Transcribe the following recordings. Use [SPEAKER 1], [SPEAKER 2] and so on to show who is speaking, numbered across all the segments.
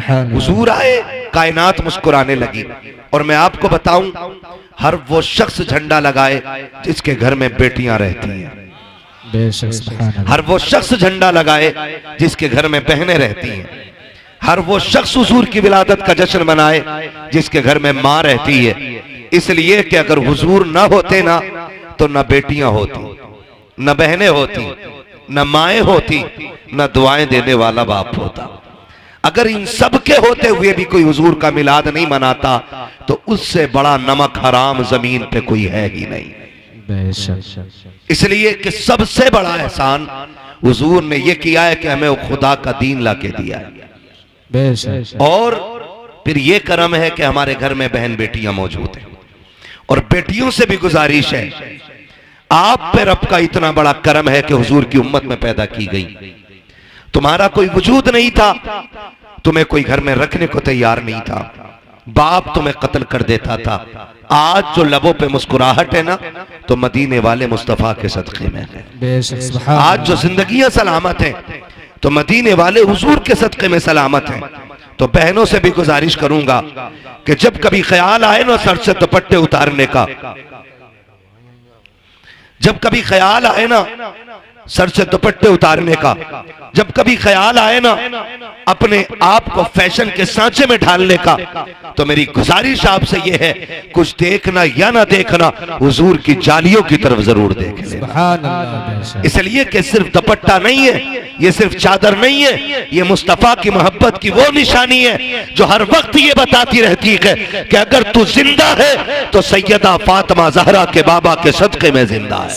[SPEAKER 1] हुजूर आए, कायनात मुस्कुराने लगी। और मैं आपको बताऊं, हर वो शख्स झंडा लगाए जिसके घर में बेटियां रहती हैं। हर वो शख्स झंडा लगाए जिसके घर में बहनें रहती हैं। हर वो शख्स हुजूर की विलादत का जश्न मनाए जिसके घर में माँ रहती है। इसलिए कि अगर हुजूर ना होते ना तो न बेटियां होती, न बहनें होती, न माएँ होती, न दुआएं देने वाला बाप होता। अगर इन सब के होते हुए भी कोई हुजूर का मिलाद नहीं मनाता तो उससे बड़ा नमक हराम जमीन पे कोई है ही नहीं। इसलिए कि सबसे बड़ा एहसान हुजूर ने यह किया है कि हमें खुदा का दीन लाके दिया है। और फिर यह करम है कि हमारे घर में बहन बेटियां मौजूद हैं। और बेटियों से भी गुजारिश है, आप पे रब का इतना बड़ा करम है कि हुजूर की उम्मत में पैदा की गई। तुम्हारा कोई वजूद नहीं था, तुम्हें कोई घर में रखने को तैयार नहीं था, बाप तुम्हें कत्ल कर देता था। आज जो लबों पे मुस्कुराहट है ना, तो मदीने वाले मुस्तफा के सदक़े में है। आज जो जिंदगियां सलामत हैं तो मदीने वाले हुजूर के सदक़े में सलामत हैं। तो बहनों से भी गुजारिश करूंगा कि जब कभी ख्याल आए ना सर से दुपट्टे उतारने का, जब कभी ख्याल आए ना सर से दुपट्टे उतारने का, जब कभी ख्याल आए ना अपने आप को फैशन के सांचे में ढालने का, तो मेरी गुजारिश आपसे यह है, कुछ देखना या ना देखना, हुजूर की जालियों की तरफ जरूर देख लेना। इसलिए कि सिर्फ दुपट्टा नहीं है, ये सिर्फ चादर नहीं है, ये मुस्तफा की मोहब्बत की वो निशानी है जो हर वक्त ये बताती रहती है कि अगर तू जिंदा है तो सैयदा फातिमा ज़हरा के बाबा के सदक़े में जिंदा है।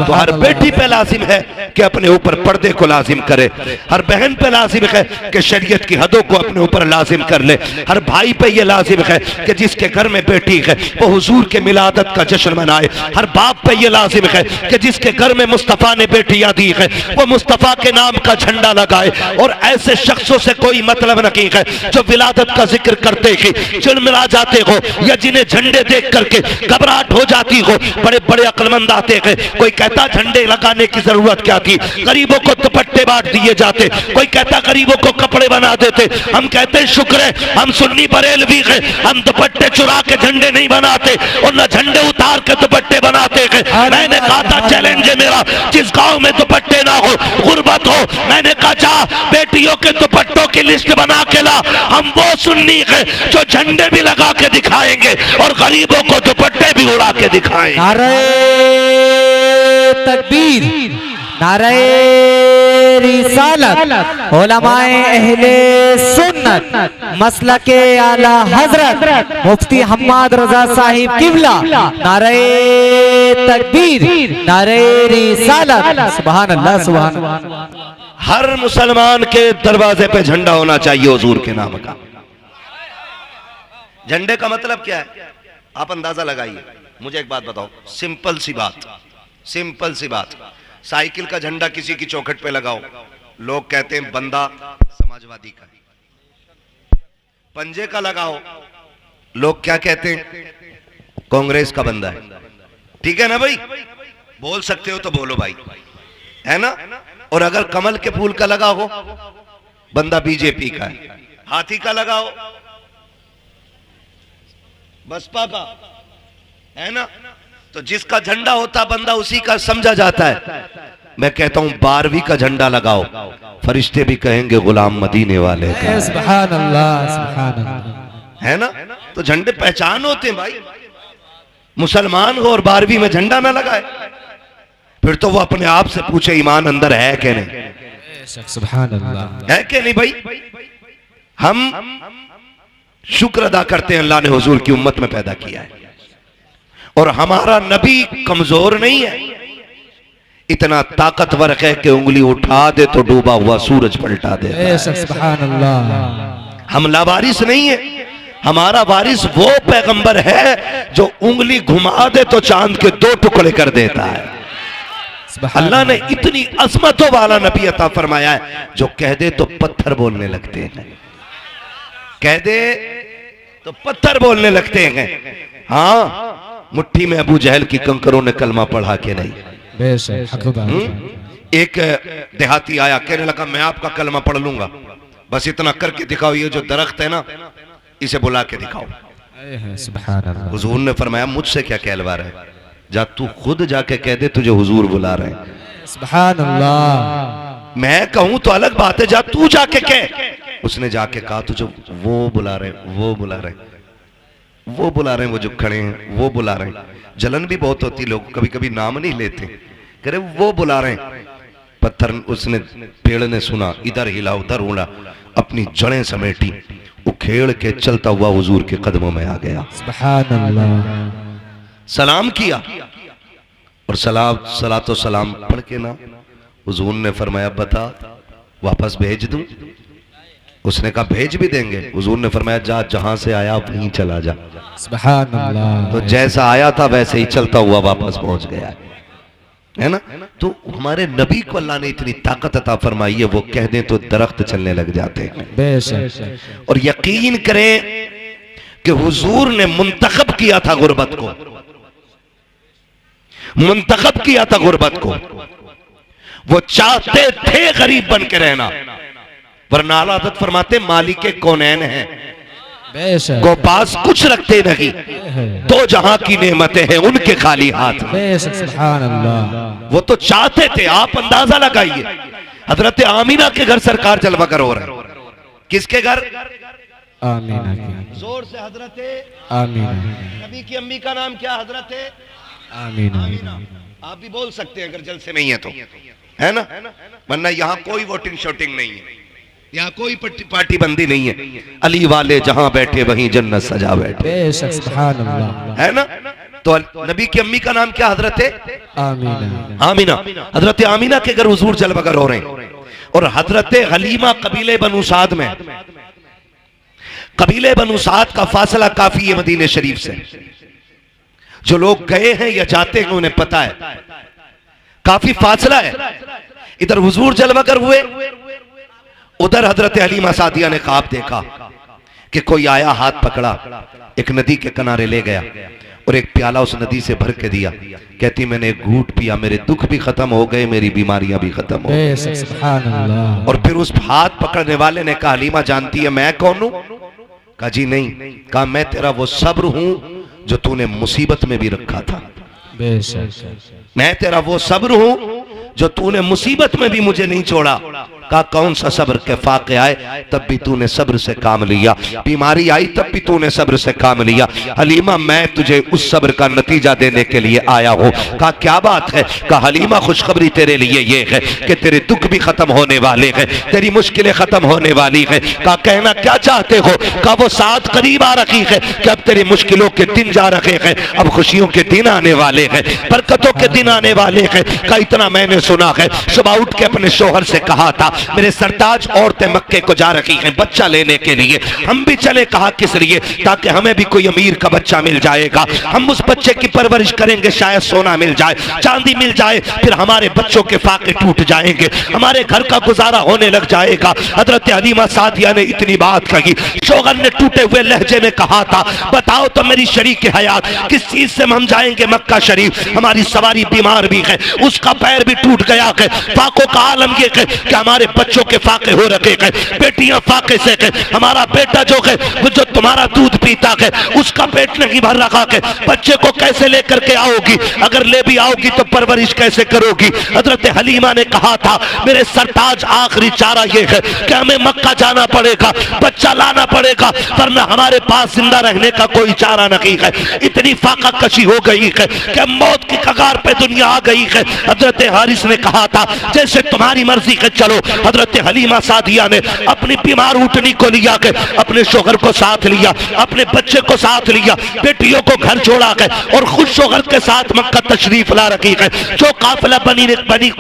[SPEAKER 1] तो हर बेटी पे लाजिम है कि अपने ऊपर पर्दे को लाजिम करे। हर बहन पे लाजिम है कि शरीयत की हदों को अपने ऊपर लाजिम कर ले। हर भाई पे ये लाजिम है कि जिसके घर में बेटी है वो हुजूर के मिलादत का जश्न मनाए। हर बाप पे ये लाजिम है कि जिसके घर में मुस्तफा ने बेटियां दी है वो मुस्तफा के नाम का झंडा लगाए। और ऐसे शख्सों से कोई मतलब नहीं है जो विलादत का जिक्र करते ही चिड़मिड़ा जाते हो या जिन्हें झंडे देख करके घबराहट हो जाती हो। बड़े बड़े अक्लमंद आते हैं, कोई कहता झंडे लगाने की जरूरत क्या थी, गरीबों को दुपट्टे बांट दिए जाते, कोई कहता गरीबों को कपड़े बना देते। हम कहते हैं शुक्र है हम सुन्नी बरेलवी हैं, हम दुपट्टे चुरा के झंडे नहीं बनाते और न झंडे उतार के दुपट्टे बनाते हैं। मैंने कहा था चैलेंज है मेरा, जिस गांव में दुपट्टे ना हो, गुर्बत हो, मैंने कहा जा बेटियों के दुपट्टों की लिस्ट बना के ला। हम वो सुन्नी हैं जो झंडे भी लगा के दिखाएंगे और गरीबों को दुपट्टे भी उड़ा के दिखाएंगे।
[SPEAKER 2] नारे तकबीर, नारे रिसालत, उलमाए अहले सुन्नत, मसलके आला हजरत मुफ्ती हम्माद रजा साहिब किबला, नारे तकबीर, नारे रिसालत। सुभान अल्लाह, सुभान अल्लाह।
[SPEAKER 1] हर मुसलमान के दरवाजे पे झंडा होना चाहिए हुजूर के नाम का। झंडे का मतलब क्या है आप अंदाजा लगाइए। मुझे एक बात बताओ, सिंपल सी बात, सिंपल सी बात। साइकिल का झंडा किसी की चौखट पे लगाओ, लोग कहते हैं बंदा समाजवादी का। पंजे का लगाओ, लोग क्या कहते हैं, कांग्रेस का बंदा है। ठीक है ना भाई, बोल सकते हो तो बोलो भाई, है ना। और अगर कमल के फूल का लगा हो, बंदा बीजेपी का है। हाथी का लगाओ, बसपा का, है ना। तो जिसका झंडा होता बंदा उसी का समझा जाता है। मैं कहता हूं 12वीं का झंडा लगाओ, फरिश्ते भी कहेंगे गुलाम मदीने वाले का।
[SPEAKER 2] सुभान अल्लाह, सुभान अल्लाह,
[SPEAKER 1] है ना। तो झंडे पहचान होते हैं भाई। मुसलमान हो और 12वीं में झंडा ना लगाए, फिर तो वो अपने आप से पूछे ईमान अंदर है कि नहीं।
[SPEAKER 2] सुभान अल्लाह,
[SPEAKER 1] है कि नहीं भाई। हम शुक्र अदा करते हैं अल्लाह ने हुजूर की उम्मत में पैदा किया है। और हमारा नबी कमजोर नहीं है, इतना ताकतवर है कि उंगली उठा दे तो डूबा हुआ सूरज पलटा दे।
[SPEAKER 2] सुभान अल्लाह।
[SPEAKER 1] हम लावारिस नहीं है, हमारा वारिस वो पैगंबर है जो उंगली घुमा दे तो चांद के 2 टुकड़े कर देता है। अल्लाह ने इतनी अजमतों वाला नबी अता फरमाया है जो कह दे तो पत्थर बोलने लगते हैं, कह दे तो पत्थर बोलने लगते हैं। हाँ, मुट्ठी में अबू जहल की कंकरों ने कलमा पढ़ा के नहीं। एक देहाती आया, कहने लगा मैं आपका कलमा पढ़ लूंगा। बस इतना करके दिखाओ, ये जो दरख्त है ना इसे बुला के दिखाओ।
[SPEAKER 2] सुभान अल्लाह।
[SPEAKER 1] हुजूर ने फरमाया मुझसे क्या कहलवा रहा है, जा तू खुद जाके कह दे तुझे हुजूर बुला रहे हैं।
[SPEAKER 2] सुभान अल्लाह।
[SPEAKER 1] मैं कहूं तो अलग बात है, जा तू जाके कह। उसने जाके कहा तुझे वो बुला रहे, वो बुला रहे, वो बुला रहे हैं, वो जो खड़े हैं वो बुला रहे हैं। जलन भी बहुत होती, लोग कभी कभी नाम नहीं लेते, कह रहे वो बुला रहे हैं। पत्थर उसने, पेड़ ने सुना, इधर हिला उधर उड़ा, अपनी जड़ें समेटी, उखेड़ के चलता हुआ हुजूर के कदमों में आ गया।
[SPEAKER 2] सुभान अल्लाह।
[SPEAKER 1] सलाम किया और सलातो सलाम पढ़ के ना हुजूर ने फरमाया बता वापस भेज दूं? उसने कहा भेज भी देंगे। हुजूर ने फरमाया जा जहां से आया वहीं चला जा।
[SPEAKER 2] सुभान अल्लाह।
[SPEAKER 1] तो जैसा आया था वैसे ही चलता हुआ वापस पहुंच गया है ना। तो हमारे नबी को अल्लाह ने इतनी ताकत अता फरमाई है, वो कह दें तो दरख्त चलने लग जाते हैं।
[SPEAKER 2] बेशक।
[SPEAKER 1] और यकीन करें कि हुजूर ने मुंतखब किया था गुर्बत को, मुंतखब किया था गुर्बत को। वो चाहते थे गरीब बन के रहना, वरना आला हज़रत फरमाते मालिक कौनैन हैं, को पास कुछ रखते नहीं, दो जहां की नेमतें हैं उनके खाली हाथ में।
[SPEAKER 2] सुभान अल्लाह।
[SPEAKER 1] वो तो चाहते थे, आप अंदाजा लगाइए। हजरत आमीना के घर सरकार जलवा कर हो रहे हैं। किसके घर?
[SPEAKER 2] आमीना की।
[SPEAKER 1] जोर से हजरत
[SPEAKER 2] आमीना।
[SPEAKER 1] नबी की अम्मी का नाम क्या? हजरत
[SPEAKER 2] आमीना।
[SPEAKER 1] आप भी बोल सकते हैं अगर जलसे में ही है तो, है ना, वरना यहाँ कोई वोटिंग शोटिंग नहीं है, यहाँ कोई पार्टी बंदी नहीं है। अली वाले जहां बैठे वहीं जन्नत सजा बैठे।
[SPEAKER 2] सुभान अल्लाह।
[SPEAKER 1] है ना। तो नबी की अम्मी का नाम क्या? हजरत
[SPEAKER 2] आमीना।
[SPEAKER 1] आमीना। हजरत आमीना के घर हुजूर जलवगर हो रहे हैं। और हजरत हलीमा कबीले बनु साद में, कबीले बनु साद का फासला काफी है मदीने शरीफ से। जो लोग गए हैं या जाते हैं उन्हें पता है काफी फासला है। इधर हुजूर जलवगर हुए, उधर हजरत हलीमा सादिया ने ख्वाब देखा कि कोई आया, हाथ पकड़ा, एक नदी के किनारे ले गया और एक प्याला उस नदी से भर के दिया। कहती मैंने एक घूंट पिया, मेरे दुख भी खत्म हो गए, मेरी बीमारियां भी खत्म हो गई।
[SPEAKER 2] सुभान अल्लाह।
[SPEAKER 1] और फिर उस हाथ पकड़ने वाले ने कहा हलीमा जानती है मैं कौन हूं? कहा जी नहीं। कहा मैं तेरा वो सब्र हूं जो तूने मुसीबत में भी रखा था। मैं तेरा वो सब्र हूं जो तूने मुसीबत में भी मुझे नहीं छोड़ा। कहा कौन सा सब्र के फाके आए तब भी तूने सब्र से काम लिया, बीमारी आई तब भी तूने सब्र से काम लिया। हलीमा मैं तुझे उस सब्र का नतीजा देने के लिए आया हूं। कहा क्या बात है? कहा हलीमा खुशखबरी तेरे लिए ये है कि तेरे दुख भी खत्म होने वाले हैं, तेरी मुश्किलें खत्म होने वाली है। कहा कहना क्या चाहते हो? कहा वो साथ करीब आ रखी है कि अब तेरी मुश्किलों के दिन जा रहे हैं, अब खुशियों के दिन आने वाले हैं, बरकतों के दिन आने वाले हैं। कहा इतना मैंने सुना है, सुबह उठ के अपने शोहर से कहा था मेरे सरताज औरतें मक्के को जा रही हैं बच्चा लेने के लिए, हम भी चले। कहा किस लिए? ताकि हमें भी कोई अमीर का बच्चा मिल जाएगा, हम उस बच्चे की परवरिश करेंगे, शायद सोना मिल जाए, चांदी मिल जाए, फिर हमारे बच्चों के फाके टूट जाएंगे, हमारे घर का गुजारा होने लग जाएगा। हजरत हलीमा सादिया ने इतनी बात कही। शोहर ने टूटे हुए लहजे में कहा था बताओ तो मेरी शरीक हयात किस चीज से हम जाएंगे मक्का शरीफ? हमारी सवारी बीमार भी है, उसका पैर भी टूट गया है। फाकों का आलम ये है कि हमारे बच्चों के फाके हो रखे हैं, बेटियां फाके से है, हमारा बेटा जो है वो जो तुम्हारा दूध पीता है उसका पेट नहीं भर रखा है, बच्चे को कैसे लेकर के आओगी? अगर ले भी आओगी तो परवरिश कैसे करोगी? हजरत हलीमा ने कहा था मेरे सरताज आखिरी चारा ये है कि हमें मक्का जाना पड़ेगा, बच्चा लाना पड़ेगा, वरना हमारे पास जिंदा रहने का कोई चारा नहीं है। इतनी फाका कशी हो गई है कि मौत की कगार पे दुनिया आ गई है। हजरत हारिस ने कहा था जैसे तुम्हारी मर्जी है चलो। हजरत हलीमा सादिया ने अपनी बीमार ऊँटनी को लिया के अपने शोहर को साथ लिया, अपने बच्चे को साथ लिया, बेटियों को घर छोड़ा के और खुद शोहर के साथ मक्का तशरीफ ला रखी है। जो काफिला बनी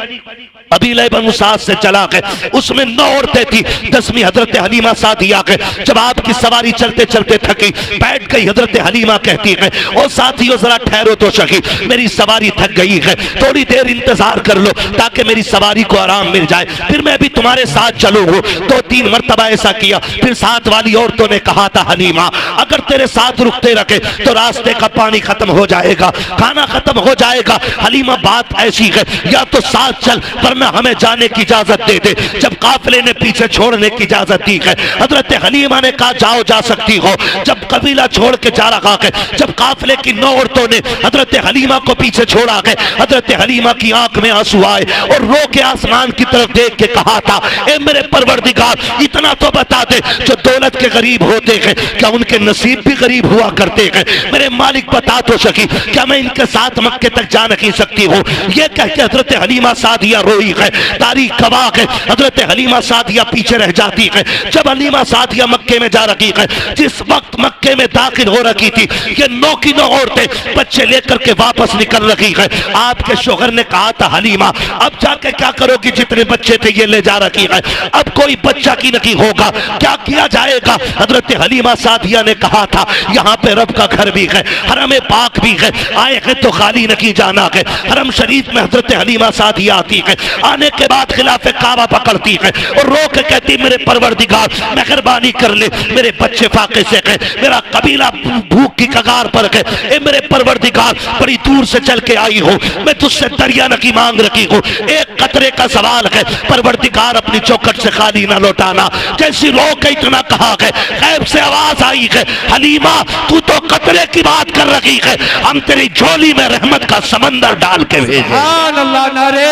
[SPEAKER 1] कबीले बनु साद से चला गए उसमें 9 औरतें थी, 10वीं हजरत हलीमा सादिया के। जब आपकी सवारी चलते चलते थकी बैठ गई, हजरत हलीमा कहती है ओ साथियों जरा ठहरो तो सही, मेरी सवारी थक गई है, थोड़ी देर इंतजार कर लो ताकि मेरी सवारी को आराम मिल जाए, फिर मैं भी तुम्हारे साथ चलूंगा। 2-3 मरतबा ऐसा किया। फिर साथ वाली औरतों ने कहा था हलीमा अगर तेरे साथ रुकते रखे तो रास्ते का पानी खत्म हो जाएगा, खाना खत्म हो जाएगा। हलीमा बात ऐसी है या तो साथ चल वरना हमें जाने की इजाजत दे दे। जब काफिले ने पीछे छोड़ने की इजाजत दी है, हजरत हलीमा ने कहा जाओ, जा सकती हो। जब कबीला छोड़ के जा रहा है, जब काफिले की 9 औरतों ने हजरत हलीमा को पीछे छोड़ा है, हजरत हलीमा की आंख में आंसू आए और रो के आसमान की तरफ देख के कहा था ए मेरे परवरदिगार इतना तो बता दे जो दौलत के गरीब होते हैं क्या उनके नसीब भी गरीब हुआ करते हैं? मेरे मालिक बता तो सकी क्या मैं इनके साथ मक्के तक जा नहीं सकती हूँ? ये कह के हजरत हलीमा सादिया रोई है। तारीख गवाह है हजरत हलीमा सादिया पीछे रह जाती है। जब हलीमा सादिया मक्के में जा रही है, जिस वक्त मक्के में दाखिल हो रखी थी, ये 9 की 9 औरतें बच्चे लेकर के वापस निकल रही है। आपके शोहर ने कहा था हलीमा अब जाके क्या करोगी, जितने बच्चे थे ये ले जा रखी है, अब कोई बच्चा की नहीं होगा, क्या किया जाएगा? हजरत हलीमा सादिया ने कहा था यहाँ पे रब का घर भी है, हरम पाक भी है, आए हैं तो खाली नहीं जाना है। हरम शरीफ में हजरत हलीमा सादिया आती है, आने के बाद खिलाफे काबा पकड़ती है और रो के कहती मेरे परवरदिगार मेहरबानी कर ले, मेरे बच्चे फाके से है, मेरा कबीला भूख की कगार पर है। ए मेरे परवरदिगार बड़ी दूर से चल के आई हूँ, मैं तुझसे दरिया नकी मांग रखी हूँ, एक कतरे का सवाल है, परवरदिगार अपनी चौखट से खाली ना लौटाना। जैसी रो के इतना कहा है, गैब से आवाज आई है हलीमा तू तो कतरे की बात कर रही है, हम तेरी झोली में रहमत का समंदर डाल के भेजे।
[SPEAKER 2] सुभान अल्लाह, नारे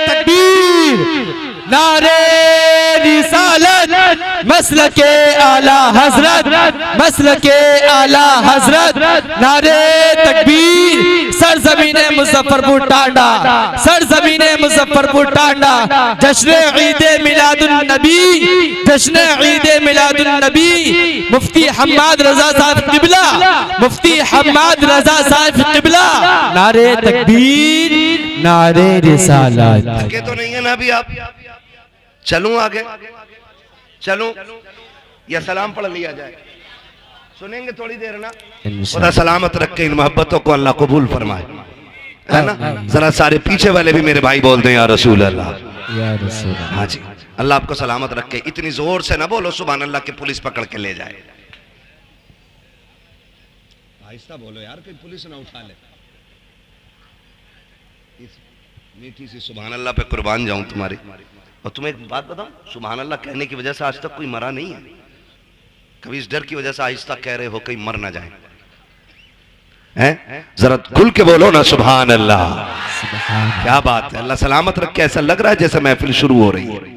[SPEAKER 2] तकबीर, नारे रिसालत, मसलके आला हजरत, मसलके आला हजरत, नारे तकबीर, सरजमीने मुजफ्फरपुर टांडा, सरजमीने मुजफ्फरपुर टांडा, जश्न ईद मिलादुन नबी, जश्न ईद मिलादुन नबी, मुफ्ती हम्माद रजा साहब किबला, मुफ्ती हम्माद रजा साहब किबला, नारे तकबीर, नारे रिसालत।
[SPEAKER 1] थके तो नहीं है ना अभी आप? चलूं आगे, चलूं या सलाम पढ़ लिया जाए? सुनेंगे थोड़ी देर ना? खुदा सलामत रख के इन मोहब्बतों को अल्लाह कबूल फरमाए, है ना? जरा सारे पीछे वाले भी मेरे भाई बोल दें या रसूल अल्लाह,
[SPEAKER 2] या रसूल।
[SPEAKER 1] हाँ जी, अल्लाह आपको सलामत रख के। इतनी जोर से ना बोलो सुभान अल्लाह के पुलिस पकड़ के ले जाए। आहिस्ता बोलो यार, कोई पुलिस ना उठा ले। इस मीठी सी सुभान अल्लाह पे कुर्बान जाऊं तुम्हारी। और तुम्हें एक बात बताऊं, सुभान अल्लाह कहने की वजह से आज तक कोई मरा नहीं है। कभी इस डर की वजह से आहिस्ता कह रहे हो कहीं मर ना जाए, हैं? जरा खुल के बोलो ना सुभान अल्लाह। क्या बात है, अल्लाह सलामत रख के। ऐसा लग रहा है जैसे महफिल शुरू हो रही है।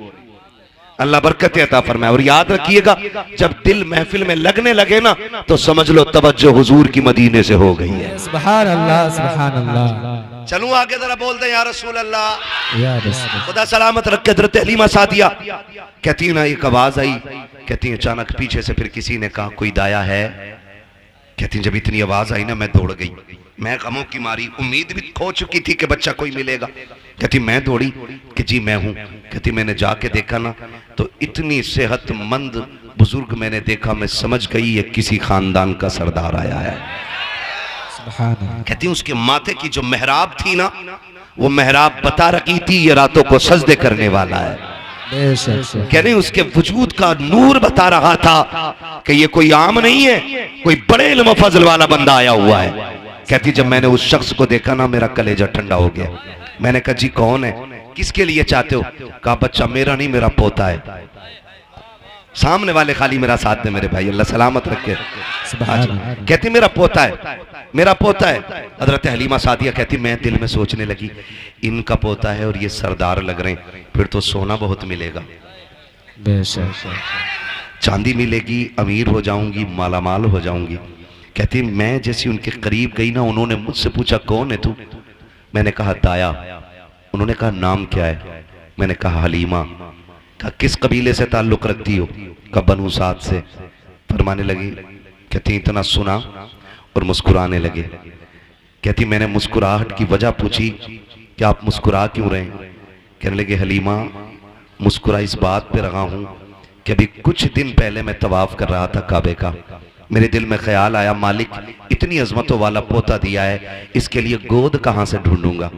[SPEAKER 1] अल्लाह बरकत अता फरमाए। और याद रखिएगा जब दिल महफिल में लगने लगे ना तो समझ लो तवज्जो हुजूर की मदीने से हो गई है।
[SPEAKER 2] सुभान अल्लाह, सुभान अल्लाह।
[SPEAKER 1] चलूं आगे, जरा बोल दे या रसूल अल्लाह।
[SPEAKER 2] या रसूल।
[SPEAKER 1] खुदा सलामत रख के। हज़रत हलीमा सादिया कहती ना, एक आवाज आई, कहती अचानक पीछे से फिर किसी ने कहा कोई दाया है? कहती जब इतनी आवाज आई ना मैं दौड़ गई, मैं गमों की मारी, उम्मीद भी खो चुकी थी कि बच्चा कोई मिलेगा। कहती मैं दौड़ी कि जी मैं हूं। कहती मैंने जाके देखा ना तो इतनी सेहतमंद बुजुर्ग मैंने देखा, मैं समझ गई ये किसी खानदान का सरदार आया है। कहती उसके माथे की जो मेहराब थी ना, वो मेहराब बता रही थी ये रातों को सजदे करने वाला है। कह रही उसके वजूद का नूर बता रहा था कि ये कोई आम नहीं है, कोई बड़े इल्म फजल वाला बंदा आया हुआ है। कहती जब मैंने उस शख्स को देखा ना मेरा कलेजा ठंडा हो गया। मैंने कहा जी कौन है, किसके लिए चाहते हो? कहा बच्चा मेरा नहीं, मेरा पोता है। सामने वाले खाली मेरा साथ दे मेरे भाई, अल्लाह सलामत रखे। कहती मेरा पोता है, मेरा पोता है। हजरत हलीमा सादिया कहती मैं दिल में सोचने लगी इनका पोता है और ये सरदार लग रहे हैं, फिर तो सोना बहुत मिलेगा, चांदी मिलेगी, अमीर हो जाऊंगी, मालामाल हो जाऊंगी। कहती मैं जैसी उनके करीब गई ना, उन्होंने मुझसे पूछा कौन है तू? मैंने कहा दाया। उन्होंने कहा नाम क्या है? मैंने कहा हलीमा। कहा किस कबीले से ताल्लुक रखती हो? कहा बनु साद से। फरमाने लगी, कहती इतना सुना और मुस्कुराने लगे। कहती मैंने मुस्कुराहट की वजह पूछी कि आप मुस्कुरा क्यों रहे? कहने लगे हलीमा मुस्कुरा इस बात पे रहा हूं कि अभी कुछ दिन पहले मैं तवाफ कर रहा था काबे का, मेरे दिल में ख्याल आया मालिक इतनी अजमतों वाला पोता दिया है, इसके लिए गोद कहां से ढूंढूंगा?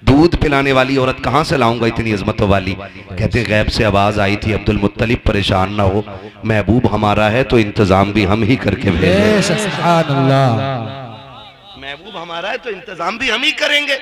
[SPEAKER 1] दूध पिलाने वाली औरत कहाँ से लाऊंगा इतनी अजमतों वाली। कहते गैब से आवाज आई थी, अब्दुल मुत्तलिब परेशान ना हो, महबूब हमारा है तो इंतजाम भी हम ही करके भेजेंगे।
[SPEAKER 2] सुभान अल्लाह।
[SPEAKER 1] महबूब हमारा है तो इंतजाम भी हम ही करेंगे।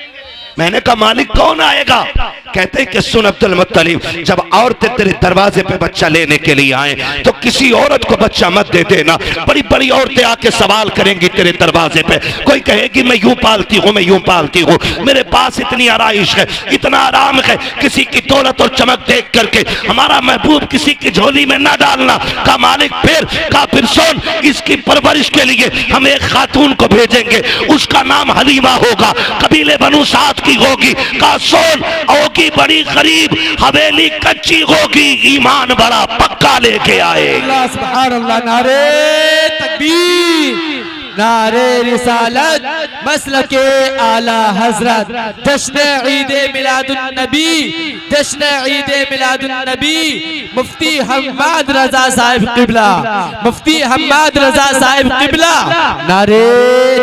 [SPEAKER 1] मैंने कहा मालिक कौन आएगा? कहते हैं कि सुन अब्दुल मुत्तलिब, जब औरतें तेरे दरवाजे पे बच्चा लेने के लिए आए तो किसी औरत को बच्चा मत दे देना। बड़ी बड़ी औरतें आके सवाल करेंगी तेरे दरवाजे पे, कोई कहेगी मैं यूं पालती हूँ, मैं यूं पालती हूँ, मेरे पास इतनी आराइश है, इतना आराम है, किसी की दौलत और चमक देख करके हमारा महबूब किसी की झोली में ना डालना। कहा मालिक फिर सुन, इसकी परवरिश के लिए हम एक खातून को भेजेंगे, उसका नाम हलीमा होगा, कबीले बनु साद की होगी। कहा सुन, होगी बड़ी गरीब, हवेली कच्ची होगी, ईमान बड़ा पक्का लेके आए।
[SPEAKER 2] सुभान अल्लाह। नारे तकबीर, नारे रिसालत, मसलके आला हजरत, जश्न ईद मिलादुन नबी, जश्न ईद मिलादुन नबी, मुफ्ती हम्माद रजा साहिब किबला, मुफ्ती हम्माद रजा साहिब किबला। नारे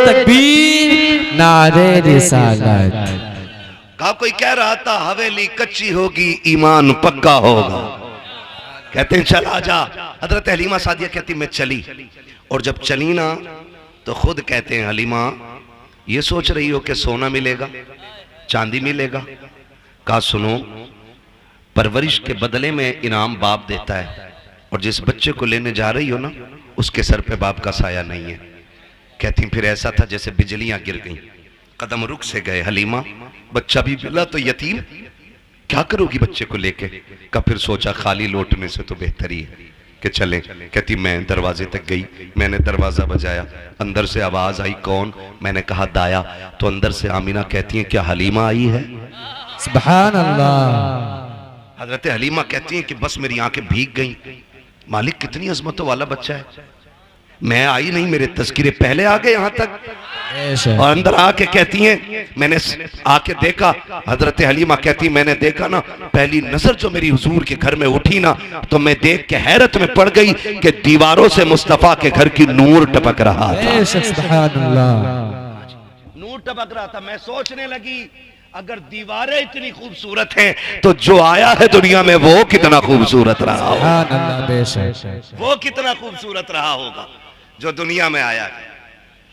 [SPEAKER 2] तकबीर, नारे रिसालत।
[SPEAKER 1] कहा कोई कह रहा था हवेली कच्ची होगी, ईमान पक्का होगा। कहते हैं चल आजा। हजरत हलीमा सादिया कहती मैं चली, और जब चली ना तो खुद कहते हैं हलीमा ये सोच रही हो कि सोना मिलेगा, चांदी मिलेगा? कहा सुनो, परवरिश के बदले में इनाम बाप देता है, और जिस बच्चे को लेने जा रही हो ना उसके सर पे बाप का साया नहीं है। कहती फिर ऐसा था जैसे बिजलियां गिर गईं, कदम रुक से गए। हलीमा बच्चा भी मिला तो यतीम, क्या करोगी बच्चे को लेके? का फिर सोचा खाली लौटने से तो बेहतर ही है कि चले। कहती मैं दरवाजे तक गई, मैंने दरवाजा बजाया, अंदर से आवाज आई कौन? मैंने कहा दाया। तो अंदर से आमीना कहती है क्या हलीमा आई है?
[SPEAKER 2] सुभान अल्लाह।
[SPEAKER 1] हजरत हलीमा कहती है कि बस मेरी आंखें भीग गई, मालिक कितनी अजमतों वाला बच्चा है। मैं आई नहीं, मेरे तस्कीरे पहले आ गए यहाँ तक। और अंदर आके कहती हैं मैंने आके देखा। हजरत हलीमा कहती मैंने देखा ना, पहली नजर जो मेरी हुजूर के घर में उठी ना तो मैं देख के हैरत में पड़ गई कि दीवारों से मुस्तफा के घर की नूर टपक रहा था। नूर टपक रहा था। मैं सोचने लगी अगर दीवारें इतनी खूबसूरत हैं तो जो आया है दुनिया में वो कितना खूबसूरत रहा होगा, वो कितना खूबसूरत रहा होगा जो दुनिया में आया है।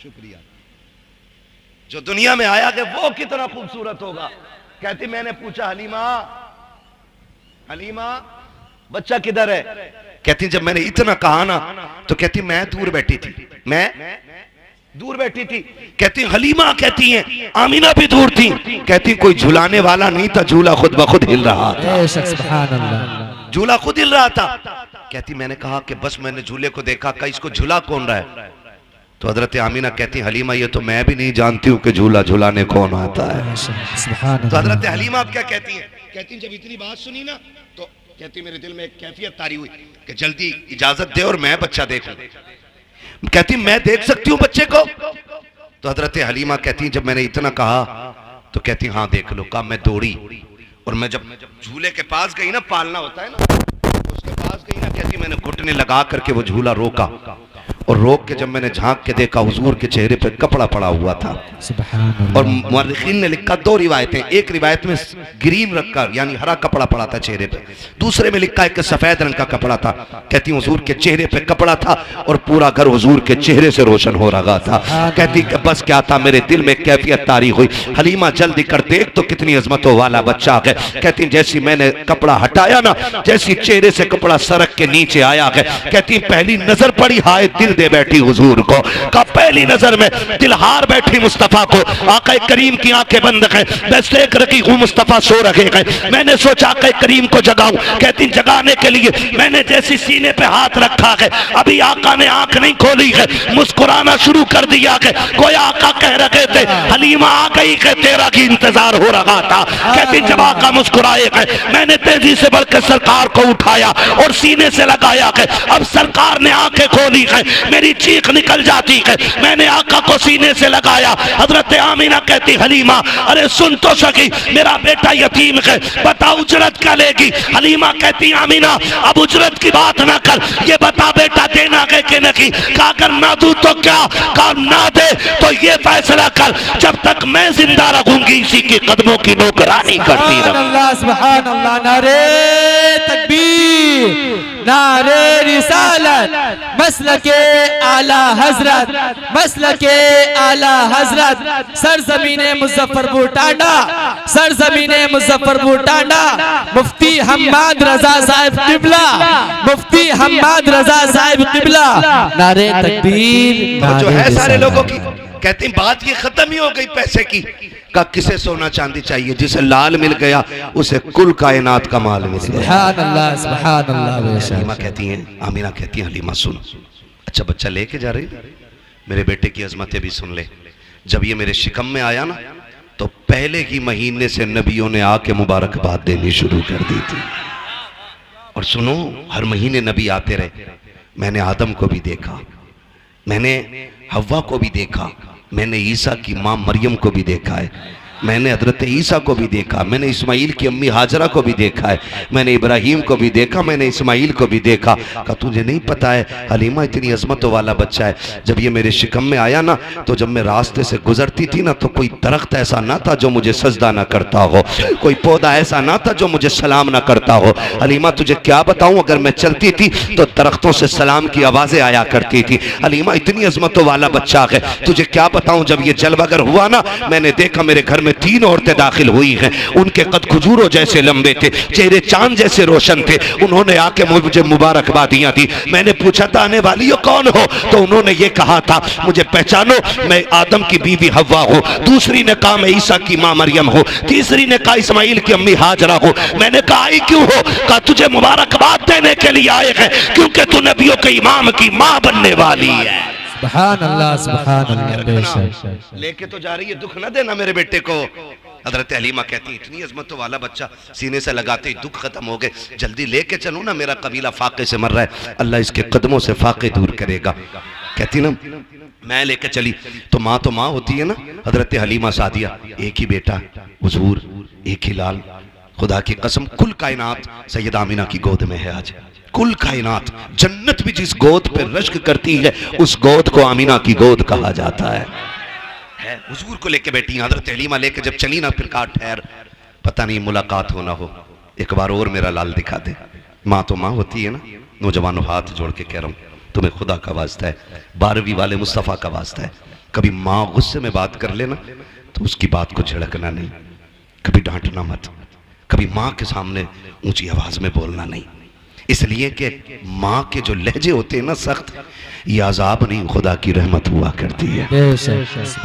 [SPEAKER 1] शुक्रिया। जो दुनिया में आया है वो कितना खूबसूरत होगा। कहती मैंने पूछा हलीमा, हलीमा बच्चा किधर है? कहती जब मैंने इतना कहा ना तो कहती मैं दूर बैठी थी, मैं दूर बैठी थी। कहती हलीमा कहती हैं आमीना भी दूर थी। कहती कोई झुलाने वाला नहीं था, झूला खुद ब खुद हिल रहा था, झूला खुद हिल रहा था। कहती मैंने कहा कि बस मैंने झूले को देखा, का इसको झूला कौन रहा है? तो हजरत आमीना कहती हलीमा ये तो मैं भी नहीं जानती हूँ कि झूला झुलाने कौन आता है। तो हजरत हलीमा आप क्या कहती हैं? कहती जब इतनी बात सुनी ना तो कहती मेरे दिल में एक कैफियत तारी हुई कि जल्दी इजाजत दे और मैं बच्चा देखूं। कहती मैं देख सकती हूँ बच्चे को? तो हजरत हलीमा कहती जब मैंने इतना कहा तो कहती हाँ देख लो। कहा मैं दौड़ी और मैं जब झूले के पास गई ना, पालना होता है ना, उसके पास गई ना, कहती मैंने घुटने लगा करके वो झूला रोका, और रोक के जब मैंने झांक के देखा हुजूर के चेहरे पे कपड़ा पड़ा हुआ था। और मुअर्रिखीन ने लिखा दो रिवायतें, एक रिवायत में ग्रीन रखकर यानी हरा कपड़ा पड़ा था चेहरे पे, दूसरे में लिखा है कि सफेद रंग का कपड़ा था। कहती हुजूर के चेहरे पे कपड़ा था और पूरा घर हुजूर के चेहरे से रोशन हो रहा था। कहती कि बस क्या था, मेरे दिल में कैफियत तारी हुई, हलीमा जल्दी कर देख तो कितनी अजमतों वाला बच्चा है। कहती जैसी मैंने कपड़ा हटाया ना, जैसी चेहरे से कपड़ा सरक के नीचे आया है, कहती पहली नजर पड़ी हाय दिल दे बैठी हुजूर को। का पहली नजर में दिल हार बैठी मुस्तफा को। आका करीम की आंखें बंद हैं, बस देख रही हूँ मुस्तफा सो रहे हैं। मैंने सोचा आका करीम को जगाऊं। कहती जगाने के लिए मैंने जैसी सीने पे हाथ रखा है, अभी आका ने आंख नहीं खोली है, मुस्कुराना शुरू कर दिया है। कोई आका कह रहे थे हलीमा आ गई है, तेरा की इंतजार हो रहा था। कहती जब आका मुस्कुराए है, मैंने तेजी से बढ़कर सरकार को उठाया और सीने से लगाया है। अब सरकार ने आंखें खोली है, मेरी चीख निकल जाती है। मैंने आका को सीने से लगाया। हजरत आमीना कहती हलीमा अरे सुन तो सकी, मेरा बेटा यतीम है, बता उजरत क्या लेगी? हलीमा कहती आमीना अब उजरत की बात ना कर, ये बता बेटा आगे ना आगे के नहीं, कहा अगर ना दूं तो क्या, कहा ना दे तो ये फैसला कर जब तक मैं जिंदा रहूंगी इसी के कदमों की नौकरानी करती रहूं।
[SPEAKER 2] सुभान अल्लाह, नारे तकबीर, नारे रिसालत, मसलके आला हजरत, मसलके आला हजरत, सरजमीने मुजफ्फरपुर टांडा, सरजमीने मुजफ्फरपुर टांडा, मुफ्ती हम्माद रजा साहिब किबला, मुफ्ती हम्माद रजा साहिब किबला, नारे तकबीर।
[SPEAKER 1] जो है सारे लोगों की कहते हैं बात ये खत्म ही हो गई पैसे की, का किसे सोना चांदी चाहिए, जिसे लाल मिल गया उसे कुल कायनात का माल मिल गया।
[SPEAKER 2] सुभान अल्लाह, सुभान अल्लाह।
[SPEAKER 1] हलीमा कहती हैं, आमीना कहती हैं, हलीमा सुन, अच्छा बच्चा लेके जा रही, मेरे बेटे की अजमतें भी सुन ले। जब ये मेरे शिकम में आया ना तो पहले ही महीने से नबियों ने आके मुबारकबाद देनी शुरू कर दी थी। और सुनो, हर महीने नबी आते रहे। मैंने आदम को भी देखा, मैंने हव्वा को भी देखा, मैंने ईसा की माँ मरियम को भी देखा है, मैंने हजरत ईसा को भी देखा, मैंने इस्माइल की अम्मी हाजरा को भी देखा है, मैंने इब्राहिम को भी देखा, मैंने इस्माइल को भी देखा। कहा तुझे नहीं पता है हलीमा इतनी अजमतों वाला बच्चा है। जब ये मेरे शिकम में आया ना तो जब मैं रास्ते से गुजरती थी ना तो कोई दरख्त ऐसा ना था जो मुझे सजदा ना करता हो, कोई पौधा ऐसा ना था जो मुझे सलाम ना करता हो। हलीमा तुझे क्या बताऊं, अगर मैं चलती थी तो दरख्तों से सलाम की आवाजें आया करती थी। हलीमा इतनी अजमतों वाला बच्चा है, तुझे क्या बताऊं। जब ये जलवागर हुआ ना मैंने देखा मेरे घर में 3 औरतें दाखिल हुई हैं, उनके कद खजूरों जैसे लंबे थे, चेहरे चांद जैसे रोशन थे। उन्होंने आके मुझे मुबारकबादियां दी। मैंने पूछा था आने वाली हो कौन हो, तो उन्होंने ये कहा था मुझे पहचानो, मैं आदम की बीवी हव्वा हूँ। दूसरी ने कहा मैं ईसा की माँ मरियम हूँ। तीसरी ने कहा इस्माइल की अम्मी हाजरा हूँ। मैंने कहा आई क्यों हो, कहा तुझे मुबारकबाद देने के लिए आए हैं क्योंकि तू नबियों के इमाम की माँ बनने वाली है।
[SPEAKER 2] सुभान अल्लाह, सुभान अल्लाह।
[SPEAKER 1] लेके तो जा रही है, दुख ना देना मेरे बेटे को। हजरत हलीमा कहती इतनी अजमत वाला बच्चा सीने से लगाते ही दुख खत्म हो गए, जल्दी लेके चलो ना, मेरा कबीला फाके से मर रहा है, अल्लाह इसके कदमों से फाके दूर करेगा। कहती ना मैं लेके चली तो माँ होती है ना। हजरत हलीमा सादिया, एक ही बेटा हुजूर, एक ही लाल, खुदा की कसम कुल कायनात सैयदा आमीना की गोद में है आज। कुल कायनात, जन्नत भी जिस गोद पे रश्क करती है उस गोद को आमीना की गोद कहा जाता है। हुजूर को लेके बैठी हजरत हलीमा, लेके जब चली ना फिर कहा ठहर, पता नहीं मुलाकात हो ना हो, एक बार और मेरा लाल दिखा दे। माँ तो माँ होती है ना। नौजवानों हाथ जोड़ के कह रहा हूँ तुम्हें खुदा का वास्ता है, 12वीं वाले मुस्तफ़ा का वास्ता है, कभी माँ गुस्से में बात कर लेना तो उसकी बात को झिड़कना नहीं, कभी डांटना मत, कभी माँ के सामने ऊंची आवाज में बोलना नहीं, इसलिए कि माँ के जो लहजे होते हैं ना सख्त, ये अजाब नहीं खुदा की रहमत हुआ करती है,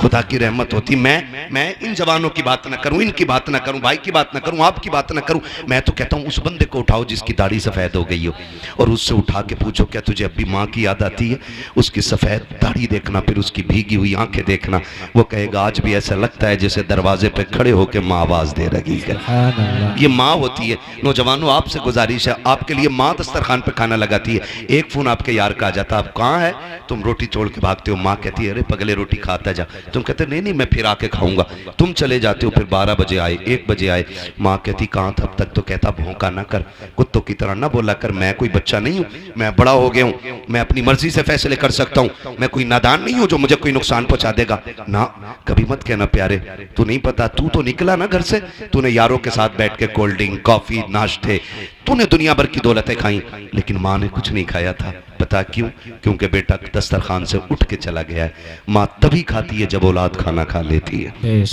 [SPEAKER 1] खुदा की रहमत होती। मैं इन जवानों की बात ना करूं, इनकी बात ना करूं, भाई की बात ना करूं, आपकी बात ना करूं, मैं तो कहता हूं उस बंदे को उठाओ जिसकी दाढ़ी सफेद हो गई हो और उससे उठा के पूछो क्या तुझे अब भी माँ की याद आती है। उसकी सफेद दाढ़ी देखना, फिर उसकी भीगी हुई आंखें देखना, वो कहेगा आज भी ऐसा लगता है जैसे दरवाजे पे खड़े होकर माँ आवाज दे रही है। ये माँ होती है। नौजवानों आपसे गुजारिश है, आपके लिए माँ दस्तरखान पे खाना लगाती है, एक फोन आपके यार का आ जाता, आप कहाँ है, तुम रोटी छोड़ के भागते हो, माँ कहती है अरे पगले रोटी खाता जा, तुम कहते नहीं मैं फिर आके खाऊंगा, तुम चले जाते हो, फिर 12 बजे आए, 1 बजे आए, माँ कहती कहाँ था अब तक, तो कहता भौंका ना कर, कुत्तों की तरह ना बोला कर, मैं कोई बच्चा नहीं हूँ, मैं बड़ा हो गया हूँ, मैं अपनी मर्जी से फैसले कर सकता हूँ, मैं कोई नादान नहीं हूँ जो मुझे कोई नुकसान पहुंचा देगा ना। कभी मत कहना प्यारे, तू नहीं पता, तू तो निकला ना घर से, तूने यारों के साथ बैठ के कोल्ड ड्रिंक कॉफी नाश्ते, तूने दुनिया भर की दौलतें खाई, लेकिन माँ ने कुछ नहीं खाया था। पता क्यों? क्योंकि बेटा दस्तरखान से उठ के चला गया है। माँ तभी खाती है जब औलाद खाना खा लेती है,